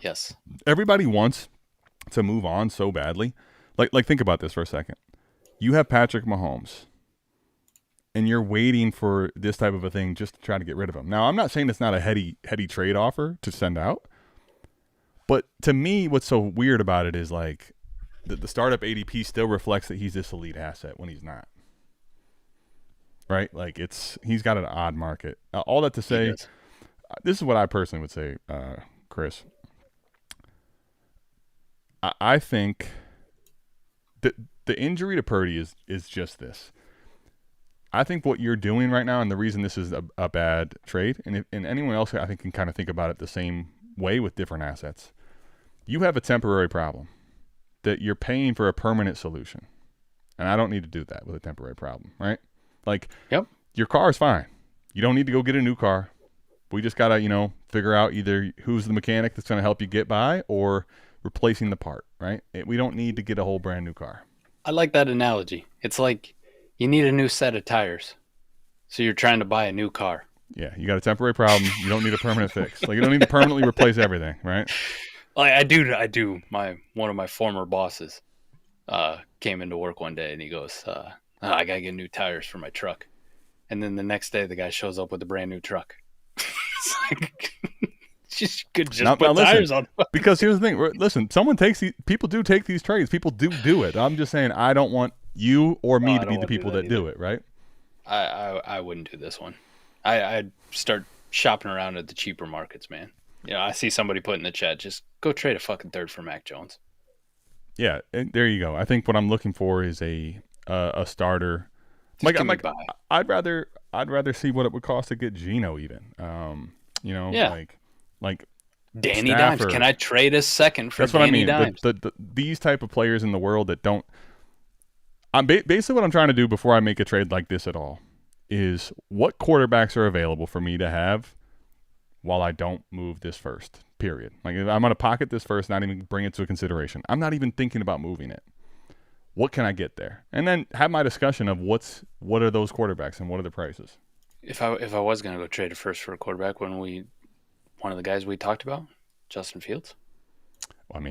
Yes. Everybody wants to move on so badly. Like think about this for a second. You have Patrick Mahomes, and you're waiting for this type of a thing just to try to get rid of him. Now, I'm not saying it's not a heady trade offer to send out, but to me, what's so weird about it is like the startup ADP still reflects that he's this elite asset when he's not. Right? Like he's got an odd market. All that to say, this is what I personally would say, Chris. I think that the injury to Purdy is just this. I think what you're doing right now, and the reason this is a bad trade, and anyone else I think can kind of think about it the same way with different assets. You have a temporary problem that you're paying for a permanent solution. And I don't need to do that with a temporary problem, right? Like, your car is fine. You don't need to go get a new car. We just got to, figure out either who's the mechanic that's going to help you get by or replacing the part, right? We don't need to get a whole brand new car. I like that analogy. It's like you need a new set of tires. So you're trying to buy a new car. Yeah, you got a temporary problem. You don't need a permanent fix. Like, you don't need to permanently replace everything, right? I do. One of my former bosses came into work one day and he goes, I got to get new tires for my truck. And then the next day, the guy shows up with a brand new truck. It's like, you could just put tires on. Because here's the thing. Listen, people do take these trades. People do it. I'm just saying I don't want you or me to be the people that do it, right? I wouldn't do this one. I'd start shopping around at the cheaper markets, man. I see somebody put in the chat, just go trade a fucking third for Mac Jones. Yeah, and there you go. I think what I'm looking for is a starter. I'd rather see what it would cost to get Geno even. Like Danny Stafford. Dimes. Can I trade a second for That's what Danny I mean. Dimes? These type of players in the world that don't. Basically what I'm trying to do before I make a trade like this at all is what quarterbacks are available for me to have while I don't move this first, period. Like, if I'm going to pocket this first, not even bring it to a consideration. I'm not even thinking about moving it. What can I get there? And then have my discussion of what are those quarterbacks and what are the prices. If I was going to go trade a first for a quarterback, one of the guys we talked about, Justin Fields? Well,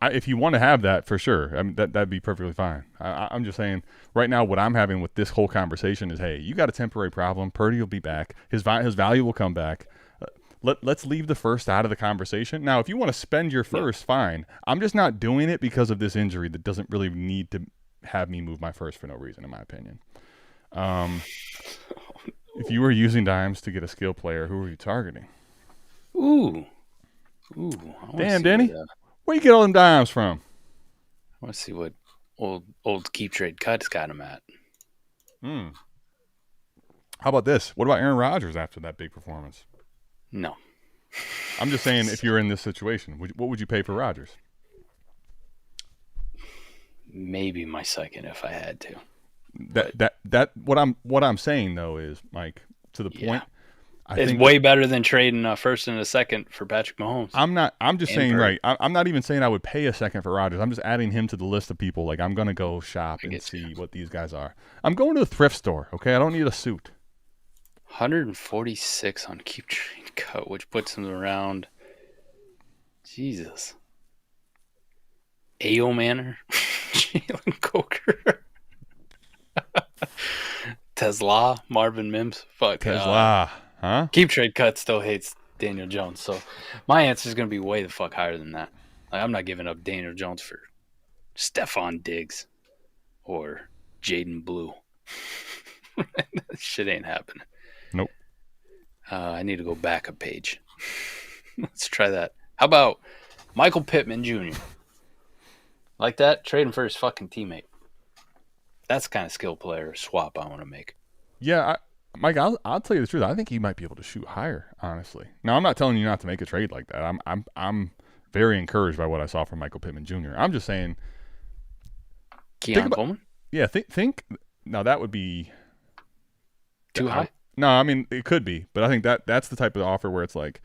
if you want to have that, for sure, that'd be perfectly fine. I'm just saying, right now, what I'm having with this whole conversation is, hey, you got a temporary problem. Purdy will be back. His value will come back. Let's leave the first out of the conversation. Now, if you want to spend your first, fine. I'm just not doing it because of this injury that doesn't really need to have me move my first for no reason, in my opinion. If you were using dimes to get a skill player, who are you targeting? Ooh. Damn, Denny. Where you get all them dimes from? I want to see what old Keep Trade Cut's got him at. How about this? What about Aaron Rodgers after that big performance? No. I'm just saying, if you're in this situation, what would you pay for Rodgers? Maybe my second if I had to. What I'm saying though is, Mike, to the point, It's way better than trading a first and a second for Patrick Mahomes. I'm just saying, right. I'm not even saying I would pay a second for Rodgers. I'm just adding him to the list of people. Like, I'm going to go shop and see what these guys are. I'm going to the thrift store, okay? I don't need a suit. 146 on Keep Trade Cut, which puts him around, Jesus. A.O. Manor, Jalen Coker, Tesla, Marvin Mims. Fuck. Tesla, huh? Keep Trade Cut still hates Daniel Jones, so my answer is going to be way the fuck higher than that. Like, I'm not giving up Daniel Jones for Stephon Diggs or Jaden Blue. That shit ain't happening. Nope. I need to go back a page. Let's try that. How about Michael Pittman Jr.? Like that? Trading for his fucking teammate. That's the kind of skill player swap I want to make. Yeah, Mike, I'll tell you the truth. I think he might be able to shoot higher, honestly. Now, I'm not telling you not to make a trade like that. I'm very encouraged by what I saw from Michael Pittman Jr. I'm just saying. Keon Coleman? Yeah, think. Now, that would be too high. No, I mean, it could be, but I think that's the type of offer where it's like,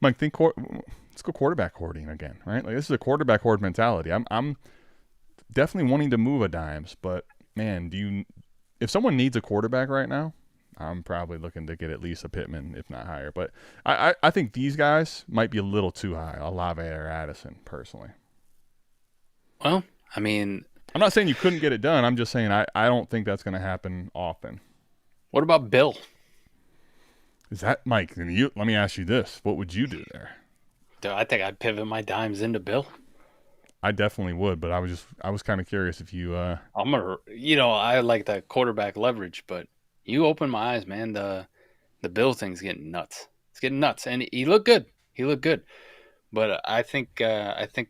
Mike, let's go quarterback hoarding again, right? Like, this is a quarterback hoard mentality. I'm definitely wanting to move a dimes, but man, if someone needs a quarterback right now, I'm probably looking to get at least a Pittman, if not higher. But I think these guys might be a little too high, Olave or Addison, personally. Well, I mean, I'm not saying you couldn't get it done. I'm just saying I don't think that's going to happen often. What about Bill? Is that, Mike, let me ask you this. What would you do there? Dude, I think I'd pivot my dimes into Bill. I definitely would, but I was kind of curious if you I like that quarterback leverage, but you open my eyes, man. The Bill thing's getting nuts. It's getting nuts. And he looked good. But I think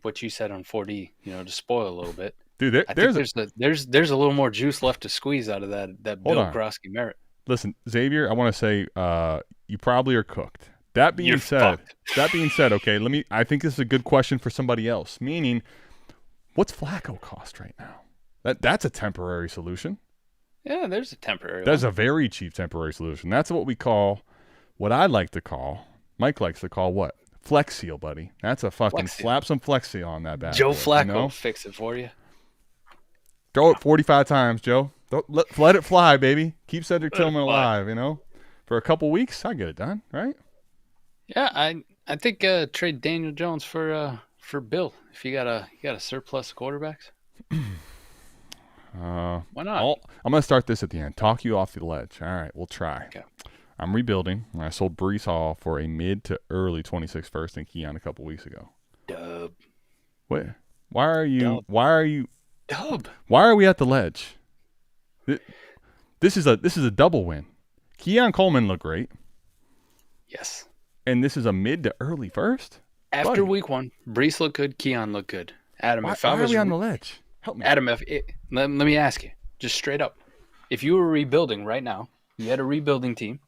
what you said on 4D, to spoil a little bit. Dude, there's a little more juice left to squeeze out of that Bill Groskey merit. Listen, Xavier, I want to say you probably are cooked. That being said, okay, I think this is a good question for somebody else. Meaning, what's Flacco cost right now? That's a temporary solution. Yeah, there's a temporary. That's a very cheap temporary solution. That's what I like to call, Mike likes to call what? Flex Seal, buddy. That's a fucking slap some Flex Seal on that bad Joe boy, Flacco fix it for you. Throw it 45 times, Joe. Let it fly, baby. Keep Cedric Tillman alive, For a couple weeks, I get it done, right? Yeah, I think trade Daniel Jones for Bill if you got a surplus of quarterbacks. Why not? I'm gonna start this at the end. Talk you off the ledge. All right, we'll try. Okay. I'm rebuilding. I sold Breece Hall for a mid to early 26 first and Keon a couple weeks ago. Dub. Wait, why are you? Dub. Why are we at the ledge? This is a double win. Keon Coleman looked great. Yes. And this is a mid to early first? After week one, Breece looked good, Keon looked good. Adam, why are we on the ledge? Help me. Adam, let me ask you, just straight up. If you were rebuilding right now, you had a rebuilding team,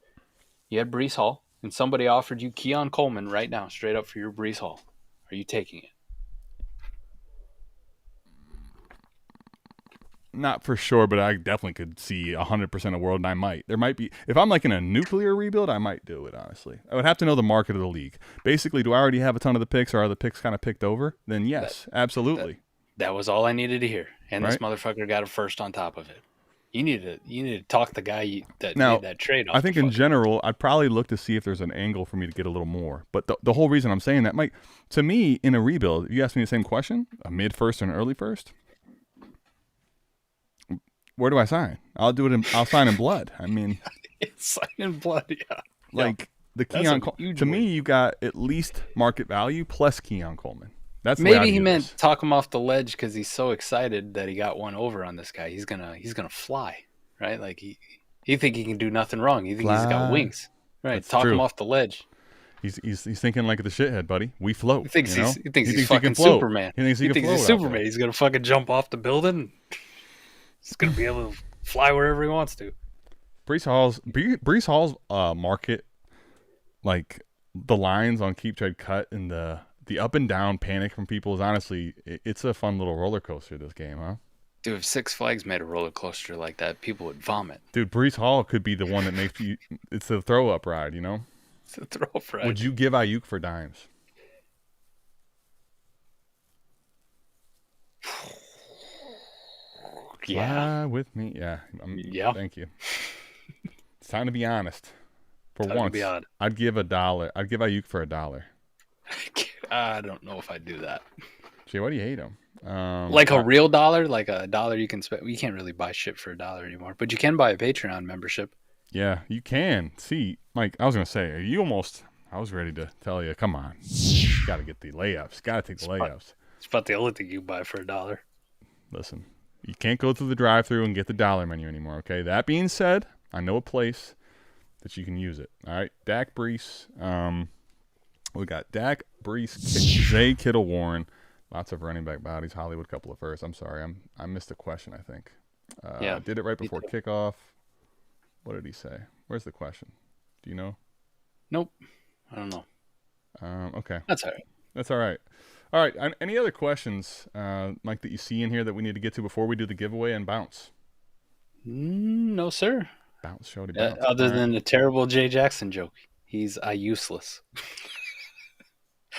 you had Breece Hall, and somebody offered you Keon Coleman right now, straight up for your Breece Hall, are you taking it? Not for sure, but I definitely could see 100% of world, and I might. There might be, if I'm like in a nuclear rebuild, I might do it, honestly. I would have to know the market of the league. Basically, do I already have a ton of the picks, or are the picks kind of picked over? Then yes, absolutely. That was all I needed to hear, and this motherfucker got a first on top of it. You need to talk the guy that made that trade off. I think in general, I'd probably look to see if there's an angle for me to get a little more. But the whole reason I'm saying that, Mike, to me, in a rebuild, you asked me the same question, a mid-first and an early first? Where do I sign? I'll sign in blood. I mean, sign in blood, yeah. Like the Keon to me, you got at least market value plus Keon Coleman. That's maybe he meant talk him off the ledge because he's so excited that he got one over on this guy. He's gonna fly, right? Like he think he can do nothing wrong. He think he's got wings, right? That's talk him off the ledge. He's thinking like the shithead, buddy. We float. He thinks he's fucking Superman. He thinks he's Superman. He's gonna fucking jump off the building. He's going to be able to fly wherever he wants to. Breece Hall's market, like the lines on Keep Trade Cut and the up and down panic from people is honestly, it's a fun little roller coaster, this game, huh? Dude, if Six Flags made a roller coaster like that, people would vomit. Dude, Breece Hall could be the one that makes you. It's the throw up ride, you know. It's a throw ride. Would you give Iayuk for dimes? Yeah. Fly with me. Yeah. Yeah. Thank you. It's time to be honest. For Time to once, be honest. I'd give $1. I'd give Iayuk for $1. I don't know if I'd do that. Gee, why do you hate him? Like a real dollar, like a dollar you can spend. You can't really buy shit for $1 anymore, but you can buy a Patreon membership. Yeah, you can. See, Mike, I was going to say, I was ready to tell you, come on. You got to get the layups. Got to take the layups. It's about the only thing you buy for $1. Listen, you can't go through the drive-thru and get the dollar menu anymore, okay? That being said, I know a place that you can use it. All right, Dak, Breece. We got Dak, Breece, Zay, Kittle, Warren. Lots of running back bodies. Hollywood, couple of firsts. I'm sorry, I missed a question, I think. Yeah, did it right before kickoff. What did he say? Where's the question? Do you know? Nope. I don't know. Okay. That's all right. That's all right. All right. Any other questions, Mike, that you see in here that we need to get to before we do the giveaway and bounce? No, sir. Bounce, shorty, bounce. Other than the terrible Jay Jackson joke. He's useless.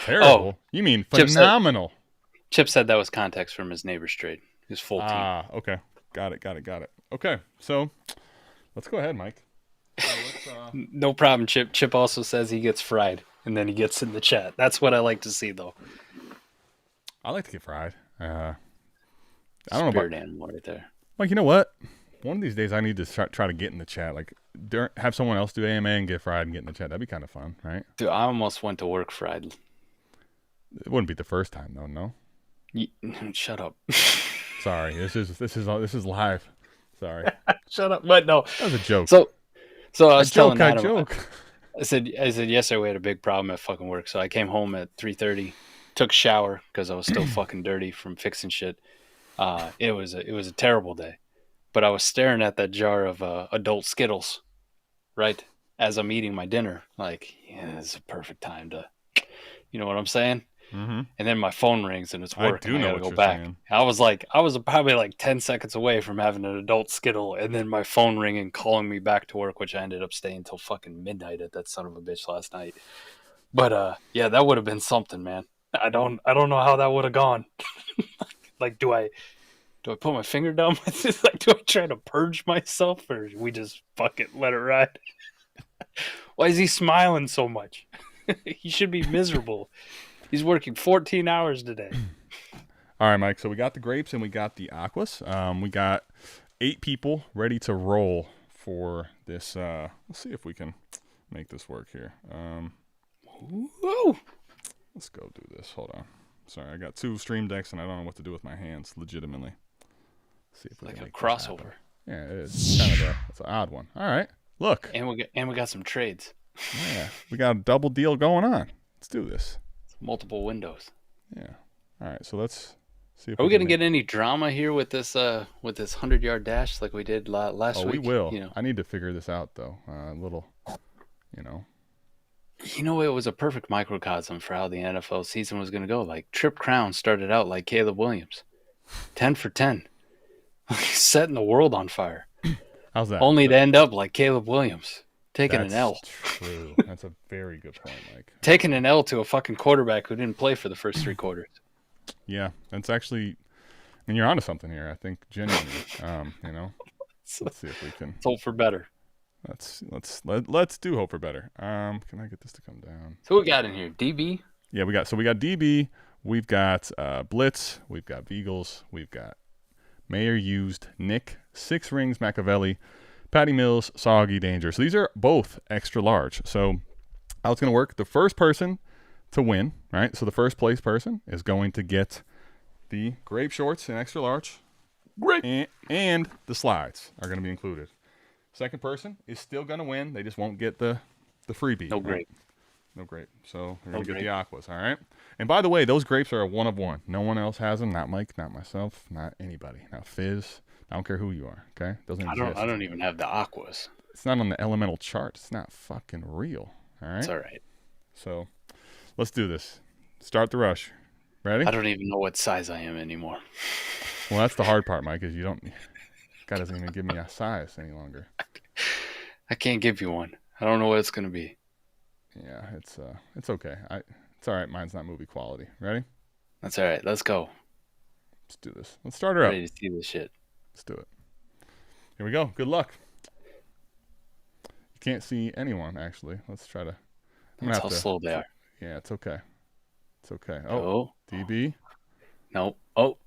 Terrible? You mean phenomenal. Chip said that was context from his neighbor's trade. His full team. Ah, okay. Got it. Okay, so let's go ahead, Mike. No problem, Chip. Chip also says he gets fried, and then he gets in the chat. That's what I like to see, though. I like to get fried. I don't know about animal right there. Mike, you know what? One of these days I need to try to get in the chat. Like, have someone else do AMA and get fried and get in the chat. That'd be kind of fun, right? Dude, I almost went to work fried. It wouldn't be the first time, though, no? Shut up. Sorry, this is live. Sorry. Shut up. But no, that was a joke. So I was telling Adam, joke. I said yesterday we had a big problem at fucking work. So I came home at 3:30, took a shower because I was still fucking dirty from fixing shit. It was a terrible day, but I was staring at that jar of adult Skittles, right as I'm eating my dinner. Like, yeah, it's a perfect time to, you know what I'm saying? Mm-hmm. And then my phone rings and it's work. I do know gotta what go you're back. saying. I was probably like 10 seconds away from having an adult Skittle, and then my phone ringing, calling me back to work, which I ended up staying till fucking midnight at that son of a bitch last night. But yeah, that would have been something, man. I don't know how that would have gone. Like, do I put my finger down my like, do I try to purge myself, or we just fucking let it ride? Why is he smiling so much? He should be miserable. He's working 14 hours today. All right, Mike. So we got the grapes and we got the aquas. We got 8 people ready to roll for this. Let's see if we can make this work here. Whoa. Let's go do this. Hold on. Sorry, I got 2 stream decks and I don't know what to do with my hands. Legitimately. Let's see if we like can a make crossover. Yeah, it is. It's an odd one. All right. Look. And we got some trades. Yeah, we got a double deal going on. Let's do this. Multiple windows. Yeah. All right. So let's see if are we gonna get any drama here with this 100-yard dash like we did last week? Oh, we will. You know. I need to figure this out though. A little, you know. You know, it was a perfect microcosm for how the NFL season was gonna go. Like, Tripp Crown started out like Caleb Williams, 10 for 10, setting the world on fire. How's that? Only to end up like Caleb Williams. Taking an L. True. That's a very good point, Mike. Taking an L to a fucking quarterback who didn't play for the first 3 quarters. Yeah, that's actually, and you're onto something here. I think genuinely. You know, let's see if we can. Let's hope for better. Let's do hope for better. Can I get this to come down? So what we got in here? DB. Yeah, we got DB. We've got Blitz. We've got Beagles. We've got Mayor Used, Nick, 6 Rings, Machiavelli, Patty Mills, Soggy, Danger. So these are both extra large. So how it's going to work, the first person to win, right? So the first place person is going to get the grape shorts in extra large. Great. And the slides are going to be included. Second person is still going to win. They just won't get the freebie. No grape. Right? No grape. So they're going to get the aquas, all right? And by the way, those grapes are a 1 of 1. No one else has them. Not Mike, not myself, not anybody. Not Fizz. I don't care who you are, okay? Doesn't exist. I don't even have the aquas. It's not on the elemental chart. It's not fucking real, all right? It's all right. So let's do this. Start the rush. Ready? I don't even know what size I am anymore. Well, that's the hard part, Mike, is you don't. God doesn't even give me a size any longer. I can't give you one. I don't know what it's gonna be. Yeah, it's okay. It's all right. Mine's not movie quality. Ready? That's all right. Let's go. Let's do this. Let's start her up. Ready to see this shit. Let's do it. Here we go. Good luck. You can't see anyone, actually. Let's try to. That's how slow they are. Yeah, it's okay. It's okay. Oh. DB. No. Oh.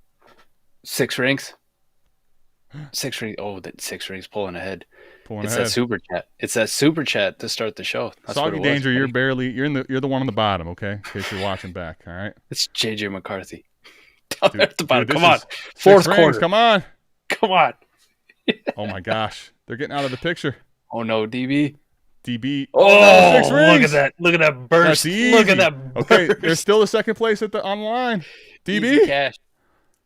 6 rings. 6 rings. Oh, that 6 rings pulling ahead. That super chat. It's that super chat to start the show. That's Soggy Danger, you're the one on the bottom, okay? In case you're watching back, all right? It's JJ McCarthy. Down there at the bottom. Come on. 4th quarter. Rings. Come on. Come on. Oh my gosh. They're getting out of the picture. Oh no, DB. DB. Oh, 6 rings. look at that. Look at that burst. That's easy. Look at that burst. Okay, there's still a second place on the line. DB. Easy cash.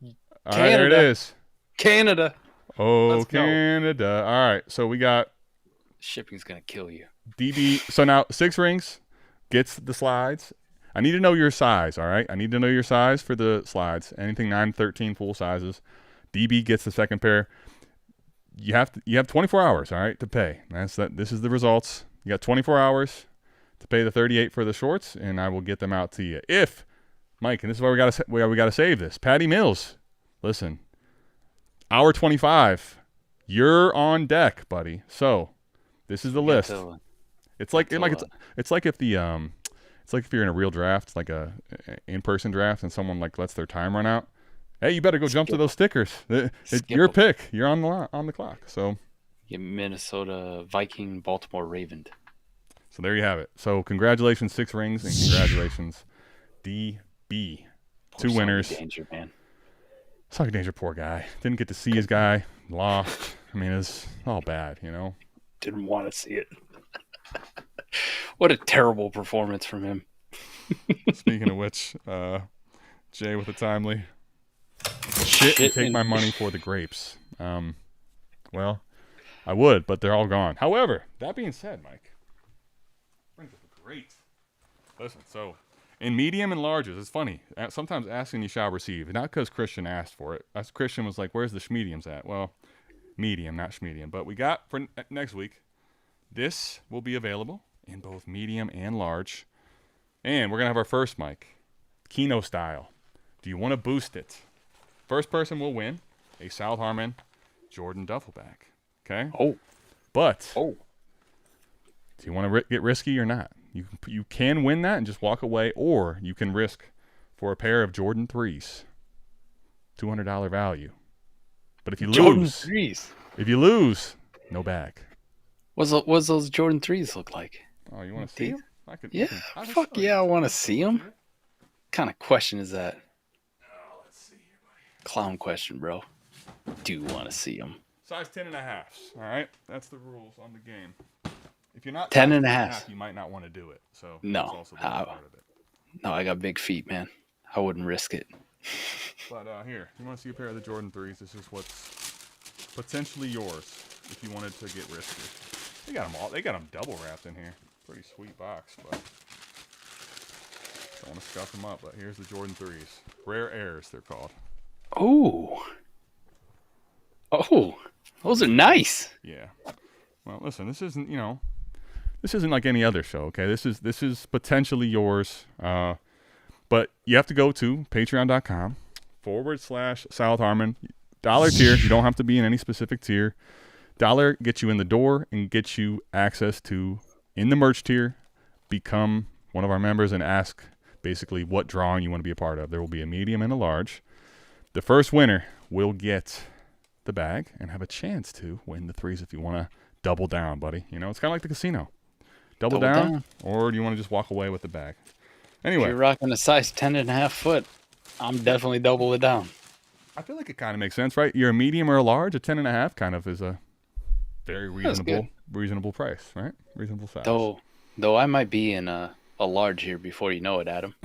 All right, there it is. Canada. Oh, Let's go. Canada. All right, so we got Shipping's going to kill you. DB. So now 6 rings gets the slides. I need to know your size, all right? I need to know your size for the slides. Anything 9, 13 full sizes. DB gets the second pair. You have 24 hours, all right, to pay. This is the results. You got 24 hours to pay the 38 for the shorts, and I will get them out to you. If Mike, and this is why we got to save this. Patty Mills, listen. Hour 25. You're on deck, buddy. So, this is the list. It's like if you're in a real draft, like a in-person draft, and someone like lets their time run out. Hey, you better go jump to those stickers. Your pick. You're on the clock. So, Minnesota Viking, Baltimore Raven. So there you have it. So congratulations, 6 rings, and congratulations, DB. 2 winners. Danger, man. Soggy Danger, poor guy. Didn't get to see his guy. Lost. I mean, it's all bad, you know. Didn't want to see it. What a terrible performance from him. Speaking of which, Jay with a timely. Shit and take my money for the grapes. Well, I would, but they're all gone. However, that being said, Mike, brings up a great. Listen, so in medium and larges, it's funny. Sometimes asking you shall receive. Not because Christian asked for it. Christian was like, where's the schmediums at? Well, medium, not schmedium. But we got for next week, this will be available in both medium and large. And we're going to have our first mic, Keno style. Do you want to boost it? First person will win a South Harmon Jordan duffel bag. Okay? But do you want to get risky or not? You can win that and just walk away, or you can risk for a pair of Jordan 3s. $200 value. But if you lose, no bag. What's those Jordan 3s look like? Oh, you want to see them? Fuck yeah, I want to see them. What kind of question is that? Let's see here, buddy. Clown question, bro. Do you want to see them? Size 10.5. All right, that's the rules on the game. If you're not 10.5, you might not want to do it. So no, that's also part of it. No, I got big feet, man. I wouldn't risk it. But here, you want to see a pair of the Jordan 3s? This is what's potentially yours if you wanted to get risky. They got them all. They got them double wrapped in here. Pretty sweet box, but don't want to scuff them up. But here's the Jordan 3s. Rare Airs, they're called. Oh, those are nice. Yeah. Well, listen, this isn't like any other show, okay? This is potentially yours. But you have to go to patreon.com/South Harmon. $1 tier. You don't have to be in any specific tier. $1 gets you in the door and gets you access to, in the merch tier, become one of our members and ask basically what drawing you want to be a part of. There will be a medium and a large. The first winner will get the bag and have a chance to win the 3s if you want to double down, buddy. You know, it's kind of like the casino. Double down, or do you want to just walk away with the bag? Anyway. If you're rocking a size 10.5 foot, I'm definitely double it down. I feel like it kind of makes sense, right? You're a medium or a large. A 10.5 kind of is a very reasonable price, right? Reasonable size. Though I might be in a large here before you know it, Adam.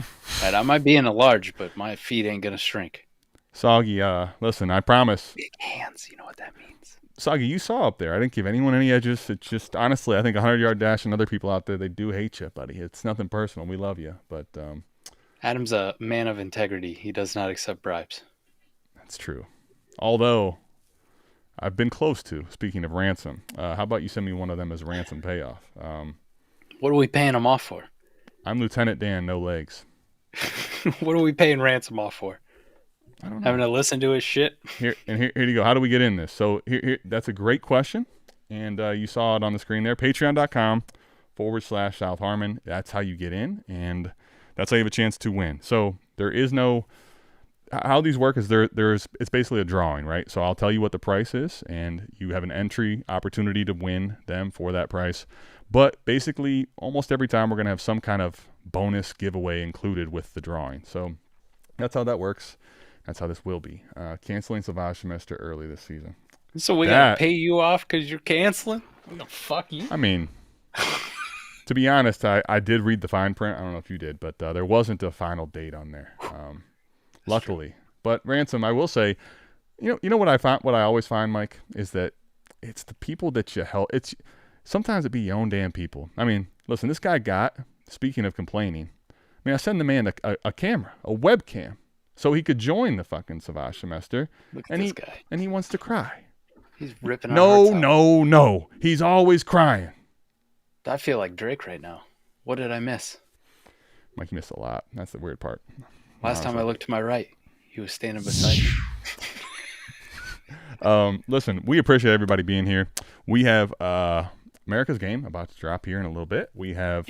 Right, I might be in a large, but my feet ain't gonna shrink. Soggy, listen, I promise. Big hands, you know what that means. Soggy, you saw up there. I didn't give anyone any edges. It's just, honestly, I think 100-yard dash and other people out there, they do hate you, buddy. It's nothing personal. We love you, but Adam's a man of integrity. He does not accept bribes. That's true. Although I've been close to. Speaking of ransom, how about you send me one of them as ransom payoff? What are we paying him off for? I'm Lieutenant Dan, no legs. What are we paying ransom off for? I don't know. Having to listen to his shit? Here you go. How do we get in this? So here that's a great question. And you saw it on the screen there. Patreon.com/South Harmon. That's how you get in. And that's how you have a chance to win. So there is no – how these work is it's basically a drawing, right? So I'll tell you what the price is, and you have an entry opportunity to win them for that price. But basically, almost every time we're going to have some kind of bonus giveaway included with the drawing. So that's how that works. That's how this will be. Canceling Savage semester early this season. So we got to pay you off because you're canceling? What the fuck you? I mean, to be honest, I did read the fine print. I don't know if you did, but there wasn't a final date on there. Luckily. True. But ransom, I will say, you know what I always find, Mike, is that it's the people that you help. Sometimes it be your own damn people. I mean, listen, this guy speaking of complaining, I send the man a camera, a webcam, so he could join the fucking Savage semester. Look at this guy. And he wants to cry. He's ripping our hearts out. No. He's always crying. I feel like Drake right now. What did I miss? Mike, you missed a lot. That's the weird part. Last time I looked to my right, he was standing beside me. Listen, we appreciate everybody being here. We have America's Game about to drop here in a little bit. We have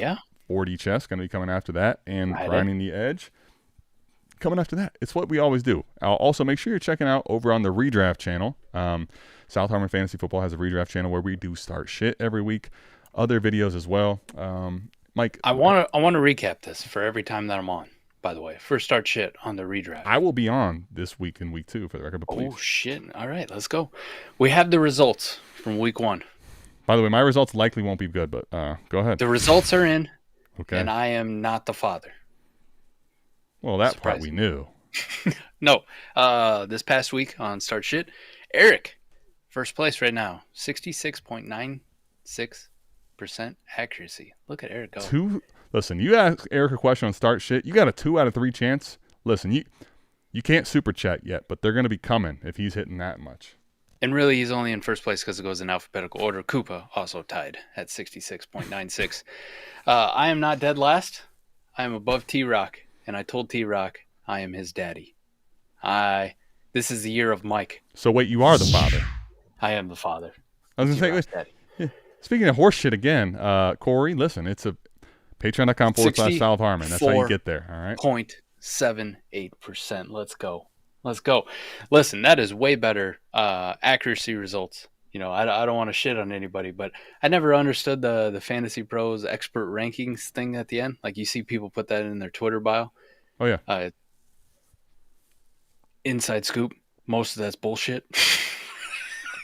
4D chess going to be coming after that, and Grinding the Edge coming after that. It's what we always do. Also, make sure you're checking out over on the Redraft channel. South Harmon Fantasy Football has a Redraft channel where we do start shit every week. Other videos as well. Mike, I want to recap this for every time that I'm on. By the way, first start shit on the Redraft. I will be on this week and week 2 for the record. But please. Oh shit! All right, let's go. We have the results from week 1. By the way, my results likely won't be good, but go ahead. The results are in. Okay. And I am not the father. Well, that part we knew. No. This past week on Start Shit, Eric, first place right now, 66.96% accuracy. Look at Eric go. Listen, you ask Eric a question on Start Shit, you got a 2 out of 3 chance. Listen, you can't super chat yet, but they're going to be coming if he's hitting that much. And really, he's only in first place because it goes in alphabetical order. Koopa also tied at 66.96. I am not dead last. I am above T-Rock, and I told T-Rock I am his daddy. This is the year of Mike. So wait, you are the father? I am the father. I was going to say, speaking of horse shit again, Corey, listen, it's a Patreon.com/South Harmon. That's how you get there, all right? 0.78%. Let's go. Listen, that is way better accuracy results. I don't want to shit on anybody, but I never understood the Fantasy Pros expert rankings thing at the end. Like you see people put that in their Twitter bio. Oh, yeah. Inside scoop. Most of that's bullshit.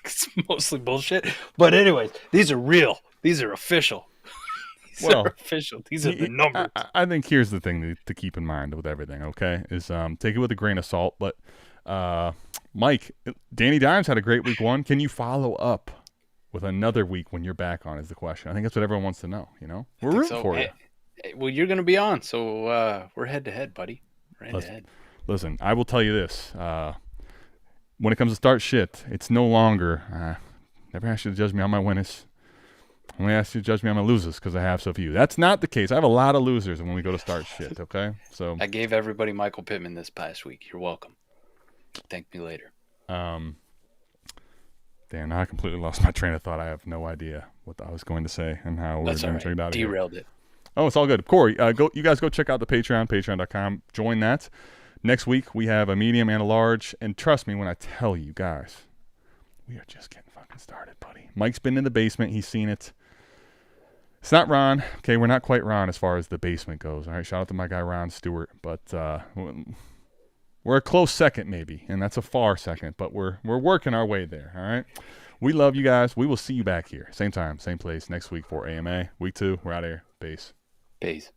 It's mostly bullshit. But anyways, these are real. These are official. These are official. These are the numbers. I think here's the thing to keep in mind with everything, okay, is take it with a grain of salt. But, Mike, Danny Dimes had a great week 1. Can you follow up with another week when you're back on is the question. I think that's what everyone wants to know, We're rooting for you. Well, you're going to be on, so we're head-to-head, buddy. We're head-to-head. Listen, I will tell you this. When it comes to start shit, it's no longer never ask you to judge me on my winners. Only ask you to judge me on my losers because I have so few. That's not the case. I have a lot of losers when we go to start shit, okay? So I gave everybody Michael Pittman this past week. You're welcome. Thank me later. Damn, now I completely lost my train of thought. I have no idea what I was going to say and how we're going to check it out. Derailed it. Oh, it's all good. Corey, you guys go check out the Patreon, patreon.com. Join that. Next week, we have a medium and a large. And trust me when I tell you guys, we are just getting fucking started, buddy. Mike's been in the basement. He's seen it. It's not Ron. Okay, we're not quite Ron as far as the basement goes. All right, shout out to my guy Ron Stewart. But we're a close second maybe, and that's a far second. But we're working our way there, all right? We love you guys. We will see you back here. Same time, same place next week for AMA. Week 2, we're out of here. Peace. Peace.